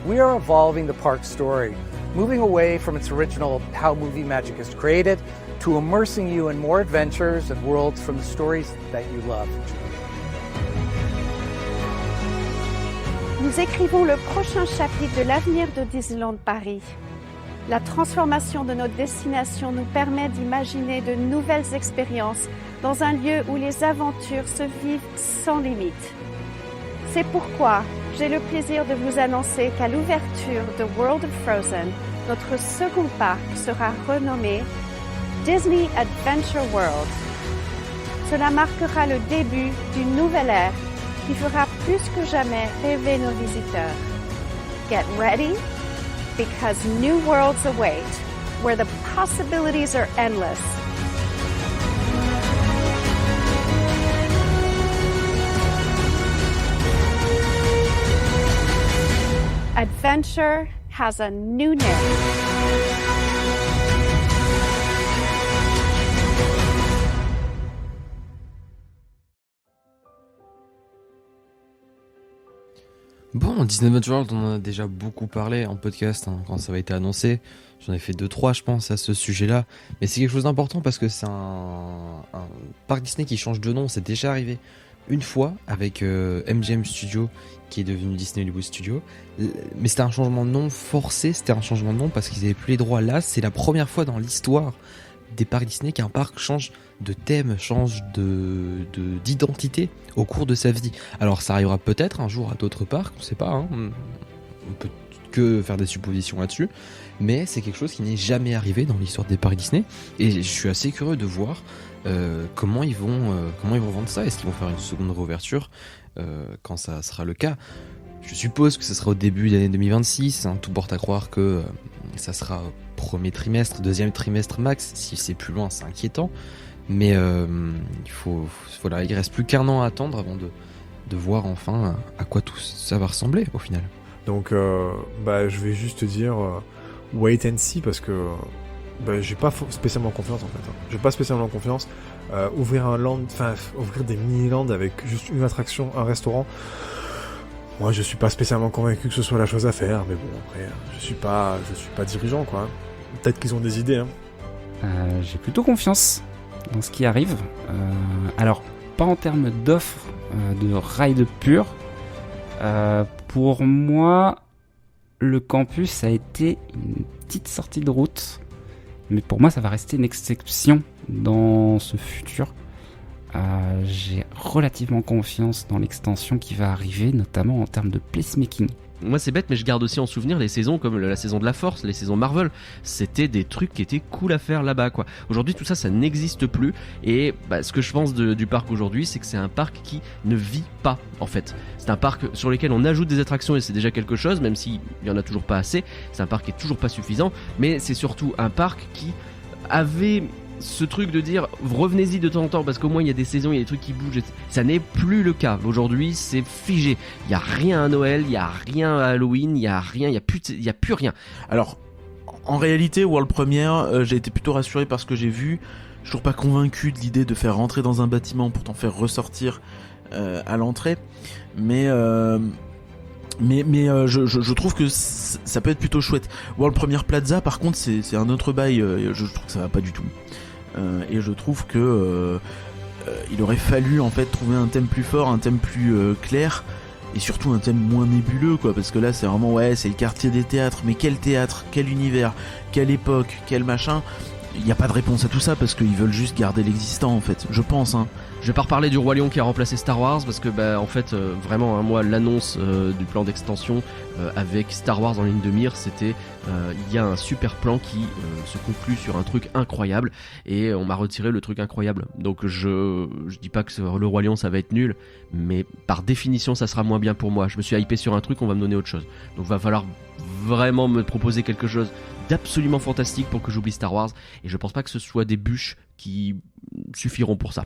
We are evolving the park story, moving away from its original How Movie Magic is Created to immersing you in more adventures and worlds from the stories that you love. Nous écrivons le prochain chapitre de l'avenir de Disneyland Paris. La transformation de notre destination nous permet d'imaginer de nouvelles expériences dans un lieu où les aventures se vivent sans limite. C'est pourquoi j'ai le plaisir de vous annoncer qu'à l'ouverture de World of Frozen, notre second parc sera renommé Disney Adventure World. Cela marquera le début d'une nouvelle ère qui fera plus que jamais rêver nos visiteurs. Get ready, because new worlds await, where the possibilities are endless. Adventure has a new name. Bon, Disney Adventure World, on en a déjà beaucoup parlé en podcast quand ça avait été annoncé. J'en ai fait 2-3 je pense à ce sujet-là. Mais c'est quelque chose d'important parce que c'est un parc Disney qui change de nom. C'est déjà arrivé une fois avec MGM Studio qui est devenu Disney Hollywood Studio. Mais c'était un changement de nom forcé, c'était un changement de nom parce qu'ils n'avaient plus les droits. Là, c'est la première fois dans l'histoire des parcs Disney qu'un parc change de thème, change d'identité au cours de sa vie. Alors ça arrivera peut-être un jour à d'autres parcs, on sait pas, hein. On peut que faire des suppositions là-dessus, mais c'est quelque chose qui n'est jamais arrivé dans l'histoire des parcs Disney, et je suis assez curieux de voir comment ils vont vendre ça. Est-ce qu'ils vont faire une seconde réouverture quand ça sera le cas? Je suppose que ce sera au début de l'année 2026, hein. Tout porte à croire que ça sera premier trimestre, deuxième trimestre max. Si c'est plus loin, c'est inquiétant. Mais il reste plus qu'un an à attendre avant de voir enfin à quoi tout ça va ressembler au final. Donc je vais juste te dire wait and see, parce que j'ai pas spécialement confiance en fait. J'ai pas spécialement confiance. Ouvrir des mini-lands avec juste une attraction, un restaurant. Moi, je suis pas spécialement convaincu que ce soit la chose à faire, mais bon, après, je suis pas dirigeant, quoi. Peut-être qu'ils ont des idées, hein. J'ai plutôt confiance dans ce qui arrive. Alors, pas en termes d'offres de ride pur. Pour moi, le campus a été une petite sortie de route, mais pour moi, ça va rester une exception dans ce futur. J'ai relativement confiance dans l'extension qui va arriver, notamment en termes de placemaking. Moi c'est bête, mais je garde aussi en souvenir les saisons comme la saison de la Force, les saisons Marvel. C'était des trucs qui étaient cool à faire là-bas, quoi. Aujourd'hui tout ça, ça n'existe plus. Et ce que je pense du parc aujourd'hui, c'est que c'est un parc qui ne vit pas, en fait. C'est un parc sur lequel on ajoute des attractions et c'est déjà quelque chose, même s'il n'y en a toujours pas assez. C'est un parc qui est toujours pas suffisant, mais c'est surtout un parc qui avait ce truc de dire revenez-y de temps en temps parce qu'au moins il y a des saisons, il y a des trucs qui bougent. Ça n'est plus le cas. Aujourd'hui c'est figé. Il n'y a rien à Noël, il n'y a rien à Halloween, il n'y a rien, il n'y a plus rien. Alors en réalité World Premiere, j'ai été plutôt rassuré par ce que j'ai vu. Je suis toujours pas convaincu de l'idée de faire rentrer dans un bâtiment pour t'en faire ressortir à l'entrée, mais je trouve que ça peut être plutôt chouette. World Premiere Plaza par contre c'est un autre bail, je trouve que ça va pas du tout. Et je trouve que il aurait fallu en fait trouver un thème plus fort, un thème plus clair, et surtout un thème moins nébuleux, quoi, parce que là c'est vraiment c'est le quartier des théâtres, mais quel théâtre, quel univers, quelle époque, quel machin. Il n'y a pas de réponse à tout ça parce qu'ils veulent juste garder l'existant en fait, je pense, hein. Je vais pas reparler du Roi Lion qui a remplacé Star Wars parce que vraiment moi l'annonce du plan d'extension avec Star Wars en ligne de mire, c'était il y a un super plan qui se conclut sur un truc incroyable et on m'a retiré le truc incroyable. Donc je dis pas que le Roi Lion ça va être nul, mais par définition ça sera moins bien pour moi. Je me suis hypé sur un truc, on va me donner autre chose. Donc va falloir vraiment me proposer quelque chose d'absolument fantastique pour que j'oublie Star Wars, et je pense pas que ce soit des bûches qui suffiront pour ça.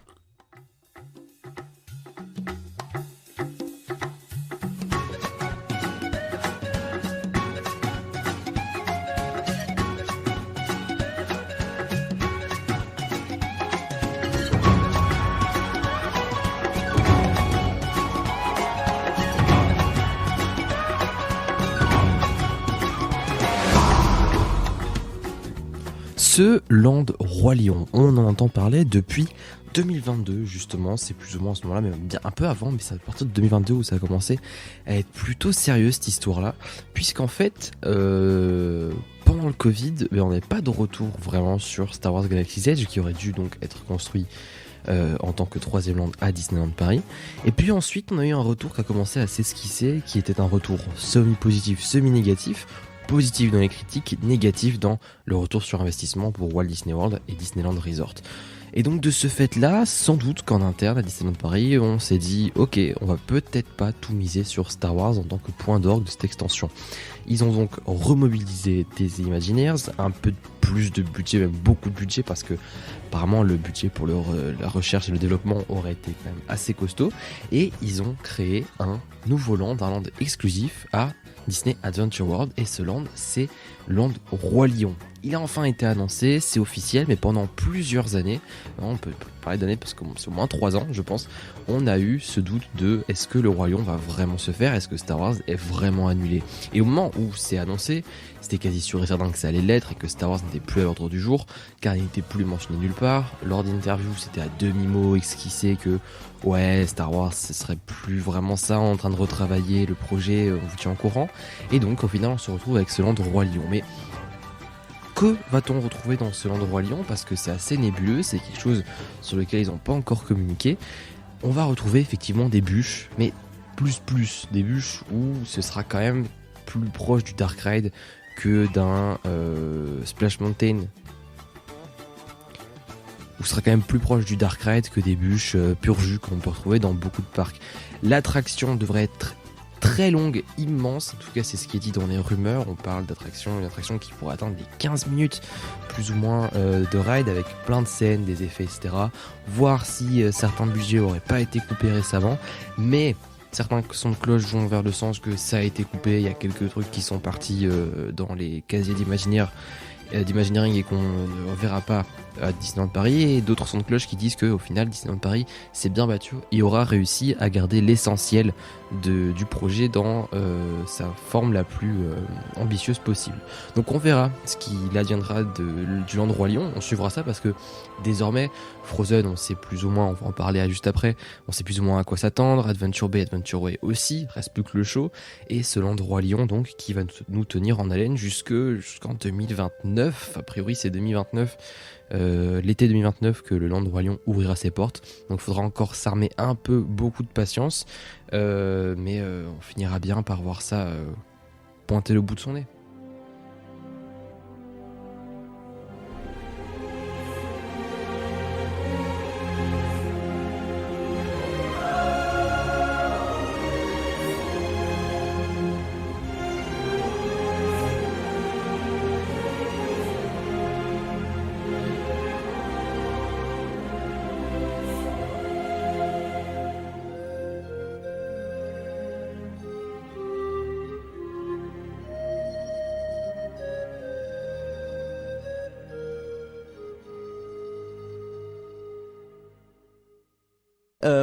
Ce Land Roi Lion, on en entend parler depuis 2022 justement, c'est plus ou moins à ce moment-là, mais bien un peu avant, mais c'est à partir de 2022 où ça a commencé à être plutôt sérieux cette histoire-là, puisqu'en fait, pendant le Covid, on n'avait pas de retour vraiment sur Star Wars Galaxy's Edge, qui aurait dû donc être construit en tant que troisième land à Disneyland Paris. Et puis ensuite, on a eu un retour qui a commencé à s'esquisser, qui était un retour semi-positif, semi-négatif. Positif dans les critiques, négatif dans le retour sur investissement pour Walt Disney World et Disneyland Resort. Et donc de ce fait-là, sans doute qu'en interne à Disneyland Paris, on s'est dit ok, on va peut-être pas tout miser sur Star Wars en tant que point d'orgue de cette extension. Ils ont donc remobilisé des Imagineers, un peu plus de budget, même beaucoup de budget, parce que apparemment le budget pour la recherche et le développement aurait été quand même assez costaud, et ils ont créé un nouveau land, un land exclusif à Disney Adventure World, et ce land, c'est Land Roi Lion. Il a enfin été annoncé, c'est officiel, mais pendant plusieurs années, on peut parler d'années parce que c'est au moins 3 ans, je pense, on a eu ce doute de est-ce que le Roi Lion va vraiment se faire, est-ce que Star Wars est vraiment annulé. Et au moment où c'est annoncé, c'était quasi sûr et certain que ça allait l'être et que Star Wars n'était plus à l'ordre du jour, car il n'était plus mentionné nulle part. Lors d'interviews, c'était à demi-mot esquissé que ouais, Star Wars, ce serait plus vraiment ça, en train de retravailler le projet, on vous tient au courant. Et donc au final, on se retrouve avec ce land Roi Lion. Mais que va-t-on retrouver dans ce land Roi Lion? Parce que c'est assez nébuleux, c'est quelque chose sur lequel ils n'ont pas encore communiqué. On va retrouver effectivement des bûches, mais plus des bûches où ce sera quand même plus proche du Dark Ride que d'un Splash Mountain, où ce sera quand même plus proche du Dark Ride que des bûches pur jus qu'on peut retrouver dans beaucoup de parcs. L'attraction devrait être très longue, immense, en tout cas c'est ce qui est dit dans les rumeurs. On parle une attraction qui pourrait atteindre les 15 minutes plus ou moins de ride, avec plein de scènes, des effets, etc. Voir si certains budgets n'auraient pas été coupés récemment, mais certains sons de cloche vont vers le sens que ça a été coupé. Il y a quelques trucs qui sont partis dans les casiers d'Imagineering et qu'on ne verra pas à Disneyland Paris, et d'autres sons de cloche qui disent qu'au final Disneyland Paris s'est bien battu et aura réussi à garder l'essentiel du projet dans sa forme la plus ambitieuse possible. Donc on verra ce qu'il adviendra du Land Roi Lion, on suivra ça parce que désormais Frozen, on sait plus ou moins, on va en parler juste après, on sait plus ou moins à quoi s'attendre. Adventure Bay, Adventure Way aussi, reste plus que le show, et ce Land Roi Lion donc qui va nous tenir en haleine jusqu'en 2029, a priori c'est 2029, l'été 2029 que le Land Roi Lion ouvrira ses portes, donc il faudra encore s'armer beaucoup de patience, mais on finira bien par voir ça pointer le bout de son nez.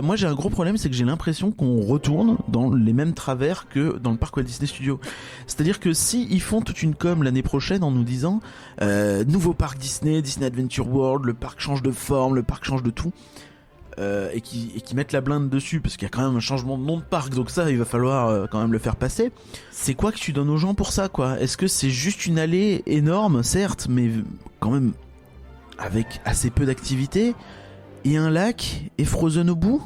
Moi j'ai un gros problème, c'est que j'ai l'impression qu'on retourne dans les mêmes travers que dans le parc Walt Disney Studios. C'est-à-dire que si ils font toute une com l'année prochaine en nous disant nouveau parc Disney, Disney Adventure World, le parc change de forme, le parc change de tout, et qui mettent la blinde dessus parce qu'il y a quand même un changement de nom de parc, donc ça il va falloir quand même le faire passer. C'est quoi que tu donnes aux gens pour ça, quoi? Est-ce que c'est juste une allée énorme, certes, mais quand même avec assez peu d'activité, et un lac et Frozen au bout?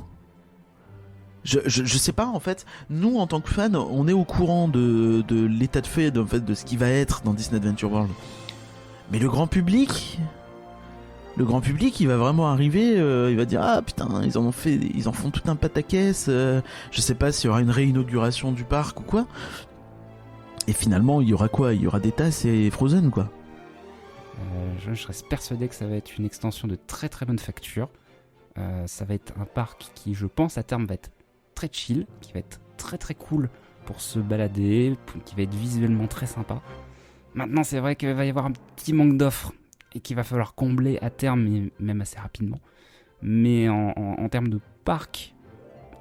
Je sais pas, en fait. Nous en tant que fans, on est au courant de l'état de fait, en fait, de ce qui va être dans Disney Adventure World, mais le grand public il va vraiment arriver, il va dire ah putain, ils en font tout un pataquès, je sais pas s'il y aura une réinauguration du parc ou quoi, et finalement il y aura quoi? Il y aura des tasses et Frozen, quoi. Je reste persuadé que ça va être une extension de très très bonne facture. Ça va être un parc qui, je pense, à terme va être très chill, qui va être très très cool pour se balader, qui va être visuellement très sympa. Maintenant, c'est vrai qu'il va y avoir un petit manque d'offres et qu'il va falloir combler à terme, et même assez rapidement. Mais en termes de parc,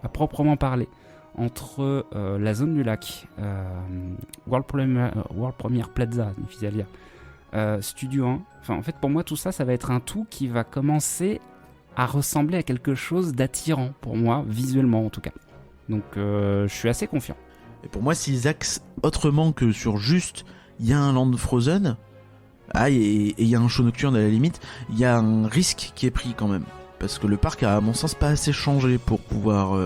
à proprement parler, entre la zone du lac, World Premiere Plaza, difficile à dire, Studio 1, enfin en fait pour moi tout ça, ça va être un tout qui va commencer à ressembler à quelque chose d'attirant pour moi, visuellement en tout cas. Donc je suis assez confiant. Et pour moi, s'ils axent autrement que sur juste il y a un land Frozen, et il y a un show nocturne à la limite, il y a un risque qui est pris quand même, parce que le parc a à mon sens pas assez changé pour pouvoir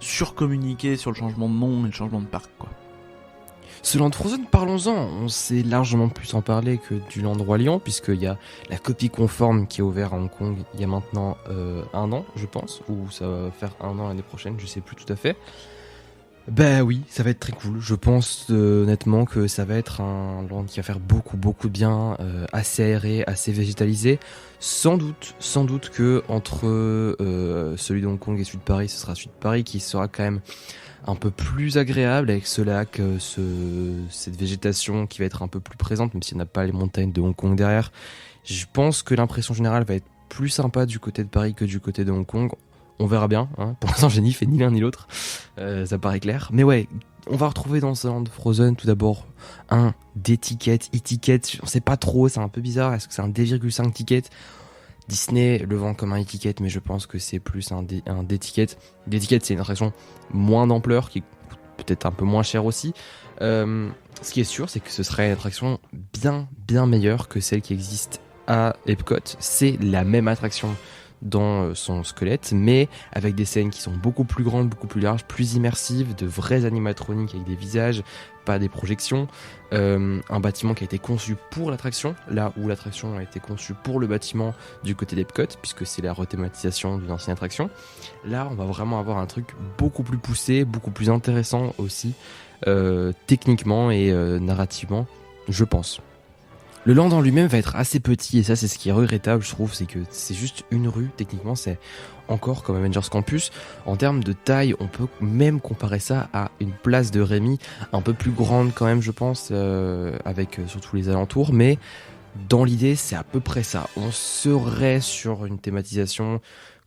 surcommuniquer sur le changement de nom et le changement de parc, quoi. Ce Land Frozen, parlons-en. On sait largement plus en parler que du Land Roi Lion, puisqu'il y a la copie conforme qui est ouverte à Hong Kong il y a maintenant 1 an, je pense, ou ça va faire 1 an l'année prochaine, je sais plus tout à fait. Ben oui, ça va être très cool. Je pense honnêtement que ça va être un land qui va faire beaucoup de bien, assez aéré, assez végétalisé. Sans doute que entre celui de Hong Kong et celui de Paris, ce sera celui de Paris qui sera quand même un peu plus agréable avec ce lac, cette végétation qui va être un peu plus présente, même s'il n'y a pas les montagnes de Hong Kong derrière. Je pense que l'impression générale va être plus sympa du côté de Paris que du côté de Hong Kong. On verra bien, hein. Pour l'instant j'ai ni fait ni l'un ni l'autre, ça paraît clair. Mais ouais, on va retrouver dans ce Land Frozen tout d'abord des tickets, e-tickets, on sait pas trop, c'est un peu bizarre, est-ce que c'est un D,5 ticket? Disney le vend comme un e-ticket, mais je pense que c'est plus un D-ticket. D-ticket, c'est une attraction moins d'ampleur, qui coûte peut-être un peu moins cher aussi. Ce qui est sûr, c'est que ce serait une attraction bien meilleure que celle qui existe à Epcot. C'est la même attraction dans son squelette, mais avec des scènes qui sont beaucoup plus grandes, beaucoup plus larges, plus immersives, de vrais animatroniques avec des visages, pas des projections, un bâtiment qui a été conçu pour l'attraction, là où l'attraction a été conçue pour le bâtiment du côté d'Epcot, puisque c'est la rethématisation d'une ancienne attraction. Là, on va vraiment avoir un truc beaucoup plus poussé, beaucoup plus intéressant aussi, techniquement et narrativement, je pense. Le land en lui-même va être assez petit, et ça c'est ce qui est regrettable, je trouve, c'est que c'est juste une rue, techniquement c'est encore comme Avengers Campus. En termes de taille, on peut même comparer ça à une place de Rémy, un peu plus grande quand même je pense, avec surtout les alentours, mais dans l'idée c'est à peu près ça. On serait sur une thématisation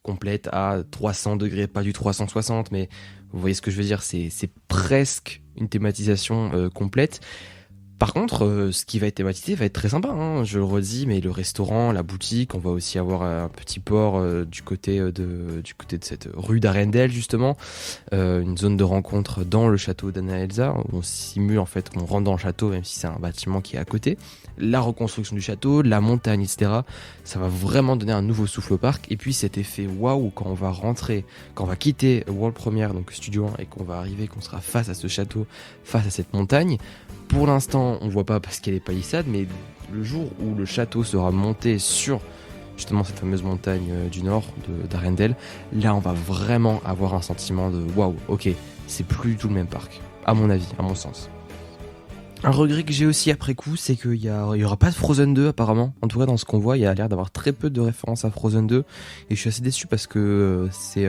complète à 300 degrés, pas du 360, mais vous voyez ce que je veux dire, c'est presque une thématisation complète. Par contre, ce qui va être thématisé va être très sympa, hein, je le redis, mais le restaurant, la boutique, on va aussi avoir un petit port du côté de cette rue d'Arendelle justement, une zone de rencontre dans le château d'Anna Elsa, où on simule en fait qu'on rentre dans le château même si c'est un bâtiment qui est à côté. La reconstruction du château, la montagne, etc. Ça va vraiment donner un nouveau souffle au parc. Et puis cet effet waouh quand on va rentrer, quand on va quitter World Premiere, donc Studio 1, et qu'on va arriver, qu'on sera face à ce château, face à cette montagne. Pour l'instant, on voit pas parce qu'elle est palissade, mais le jour où le château sera monté sur justement cette fameuse montagne du nord d'Arendelle, là on va vraiment avoir un sentiment de waouh, ok, c'est plus du tout le même parc, à mon avis, à mon sens. Un regret que j'ai aussi après coup, c'est qu'il y aura pas de Frozen 2 apparemment. En tout cas dans ce qu'on voit, il y a l'air d'avoir très peu de références à Frozen 2. Et je suis assez déçu parce que c'est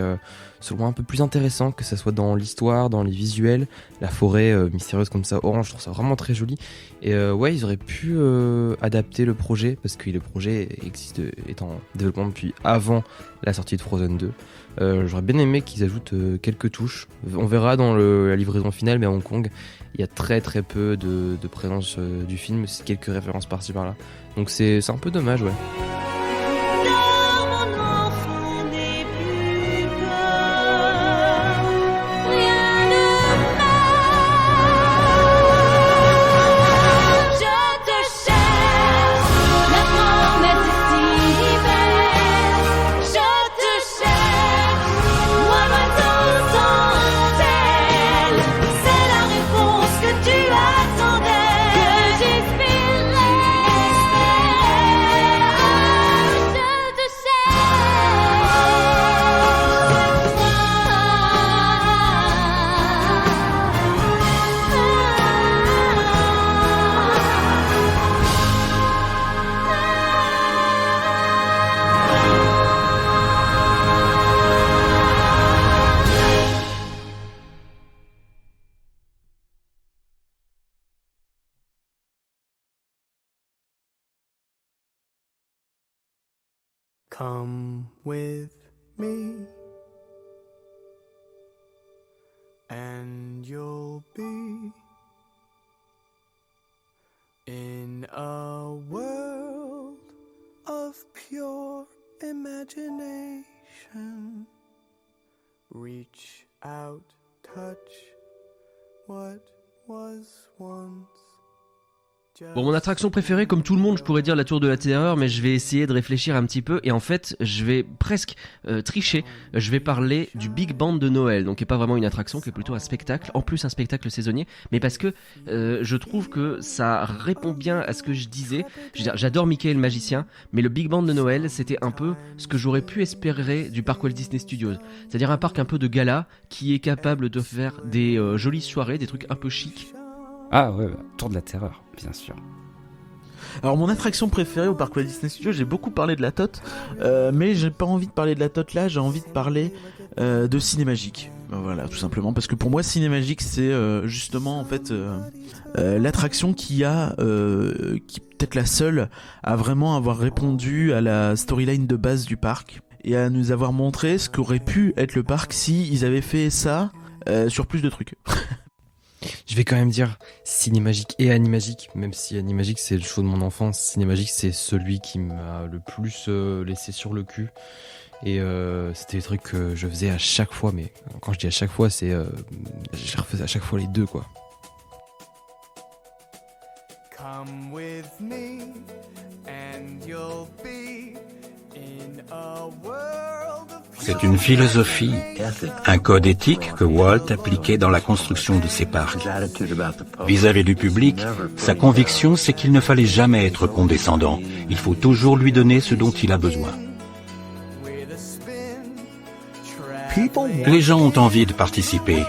selon moi un peu plus intéressant, que ça soit dans l'histoire, dans les visuels. La forêt mystérieuse comme ça, orange, je trouve ça vraiment très joli. Et ouais, ils auraient pu adapter le projet, parce que le projet est en développement depuis avant la sortie de Frozen 2. J'aurais bien aimé qu'ils ajoutent quelques touches. On verra dans la livraison finale, mais à Hong Kong, il y a très peu de présence du film, c'est quelques références par-ci par-là. Donc c'est un peu dommage, ouais. Come with me, and you'll be in a world of pure imagination. Reach out, touch what was once Bon, mon attraction préférée, comme tout le monde, je pourrais dire la Tour de la Terreur, mais je vais essayer de réfléchir un petit peu, et en fait, je vais presque tricher. Je vais parler du Big Band de Noël, donc qui est pas vraiment une attraction, qui est plutôt un spectacle, en plus un spectacle saisonnier, mais parce que je trouve que ça répond bien à ce que je disais. Je veux dire, j'adore Mickey et le magicien, mais le Big Band de Noël, c'était un peu ce que j'aurais pu espérer du parc Walt Disney Studios. C'est-à-dire un parc un peu de gala, qui est capable de faire des jolies soirées, des trucs un peu chics. Ah ouais, Tour de la Terreur, bien sûr. Alors mon attraction préférée au parc Walt Disney Studios, j'ai beaucoup parlé de la Tote, mais j'ai pas envie de parler de la Tote là, j'ai envie de parler de Cinémagique. Voilà, tout simplement, parce que pour moi Cinémagique c'est justement en fait l'attraction qui est peut-être la seule à vraiment avoir répondu à la storyline de base du parc et à nous avoir montré ce qu'aurait pu être le parc si ils avaient fait ça sur plus de trucs. Je vais quand même dire Cinémagique et Animagique, même si Animagique c'est le show de mon enfance, Cinémagique c'est celui qui m'a le plus laissé sur le cul. Et c'était des trucs que je faisais à chaque fois, mais quand je dis à chaque fois, c'est je refaisais à chaque fois les deux, quoi. Come with me and you'll be in a world of... C'est une philosophie, un code éthique que Walt appliquait dans la construction de ses parcs. Vis-à-vis du public, sa conviction c'est qu'il ne fallait jamais être condescendant. Il faut toujours lui donner ce dont il a besoin. Les gens ont envie de participer.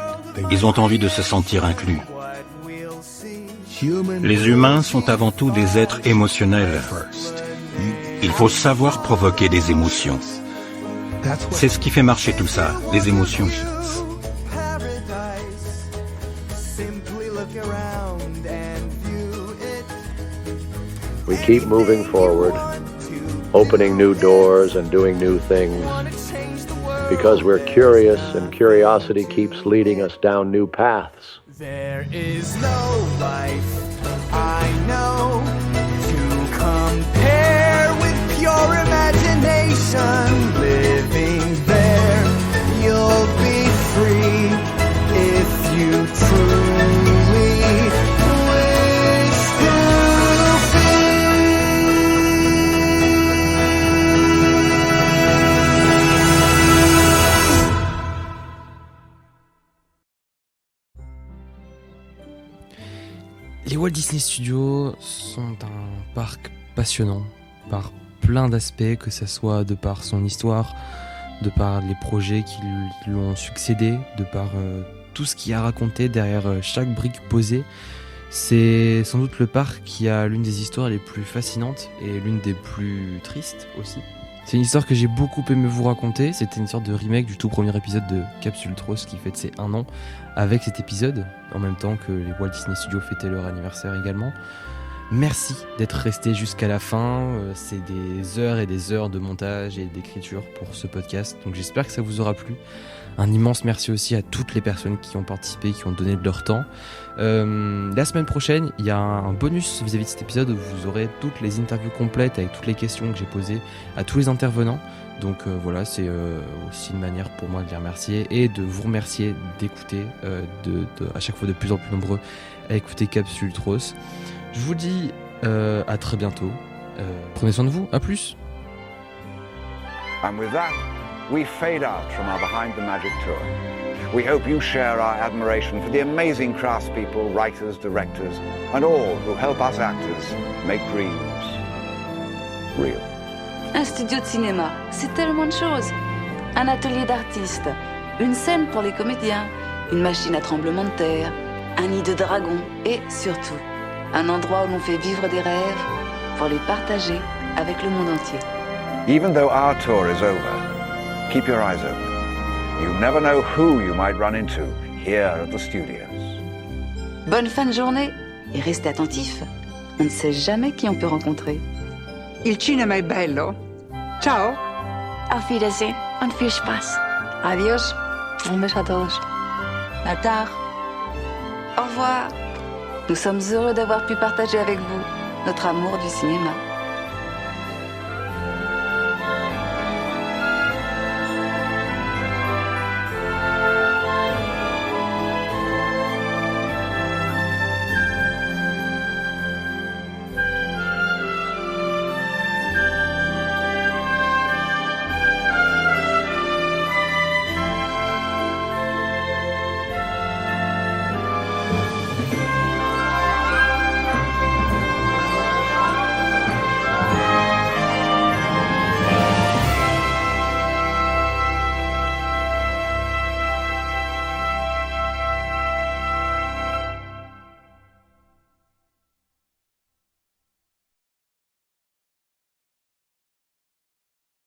Ils ont envie de se sentir inclus. Les humains sont avant tout des êtres émotionnels. Il faut savoir provoquer des émotions. C'est ce qui fait marcher tout ça, les émotions. We keep moving forward, opening new doors and doing new things, because we're curious and curiosity keeps leading us down new paths. There is no life I know to compare with pure imagination. Living there, you'll be free if you truly wish to be. Les Walt Disney Studios sont un parc passionnant par plein d'aspects, que ce soit de par son histoire, de par les projets qui lui ont succédé, de par tout ce qu'il y a raconté derrière chaque brique posée. C'est sans doute le parc qui a l'une des histoires les plus fascinantes et l'une des plus tristes aussi. C'est une histoire que j'ai beaucoup aimé vous raconter. C'était une sorte de remake du tout premier épisode de Capsule Trost qui fête ses 1 an avec cet épisode, en même temps que les Walt Disney Studios fêtaient leur anniversaire également. Merci d'être resté jusqu'à la fin. C'est des heures et des heures de montage et d'écriture pour ce podcast, donc j'espère que ça vous aura plu. Un immense merci aussi à toutes les personnes qui ont participé, qui ont donné de leur temps. La semaine prochaine, il y a un bonus vis-à-vis de cet épisode où vous aurez toutes les interviews complètes avec toutes les questions que j'ai posées à tous les intervenants. Donc voilà, c'est aussi une manière pour moi de les remercier et de vous remercier d'écouter, à chaque fois de plus en plus nombreux à écouter Capsule Trost. Je vous dis à très bientôt. Prenez soin de vous, à plus. And with that, we fade out from our Behind the Magic tour. We hope you share our admiration for the amazing craftspeople, writers, directors, and all who help us actors make dreams real. Un studio de cinéma, c'est tellement de choses. Un atelier d'artistes, une scène pour les comédiens, une machine à tremblement de terre, un nid de dragons et surtout, un endroit où l'on fait vivre des rêves pour les partager avec le monde entier. Even though our tour is over, keep your eyes open. You never know who you might run into here at the studios. Bonne fin de journée et restez attentifs. On ne sait jamais qui on peut rencontrer. Il cinema è bello. Ciao. Auf Wiedersehen und viel Spaß. Adios. Un beso a todos. À tard. Au revoir. Nous sommes heureux d'avoir pu partager avec vous notre amour du cinéma.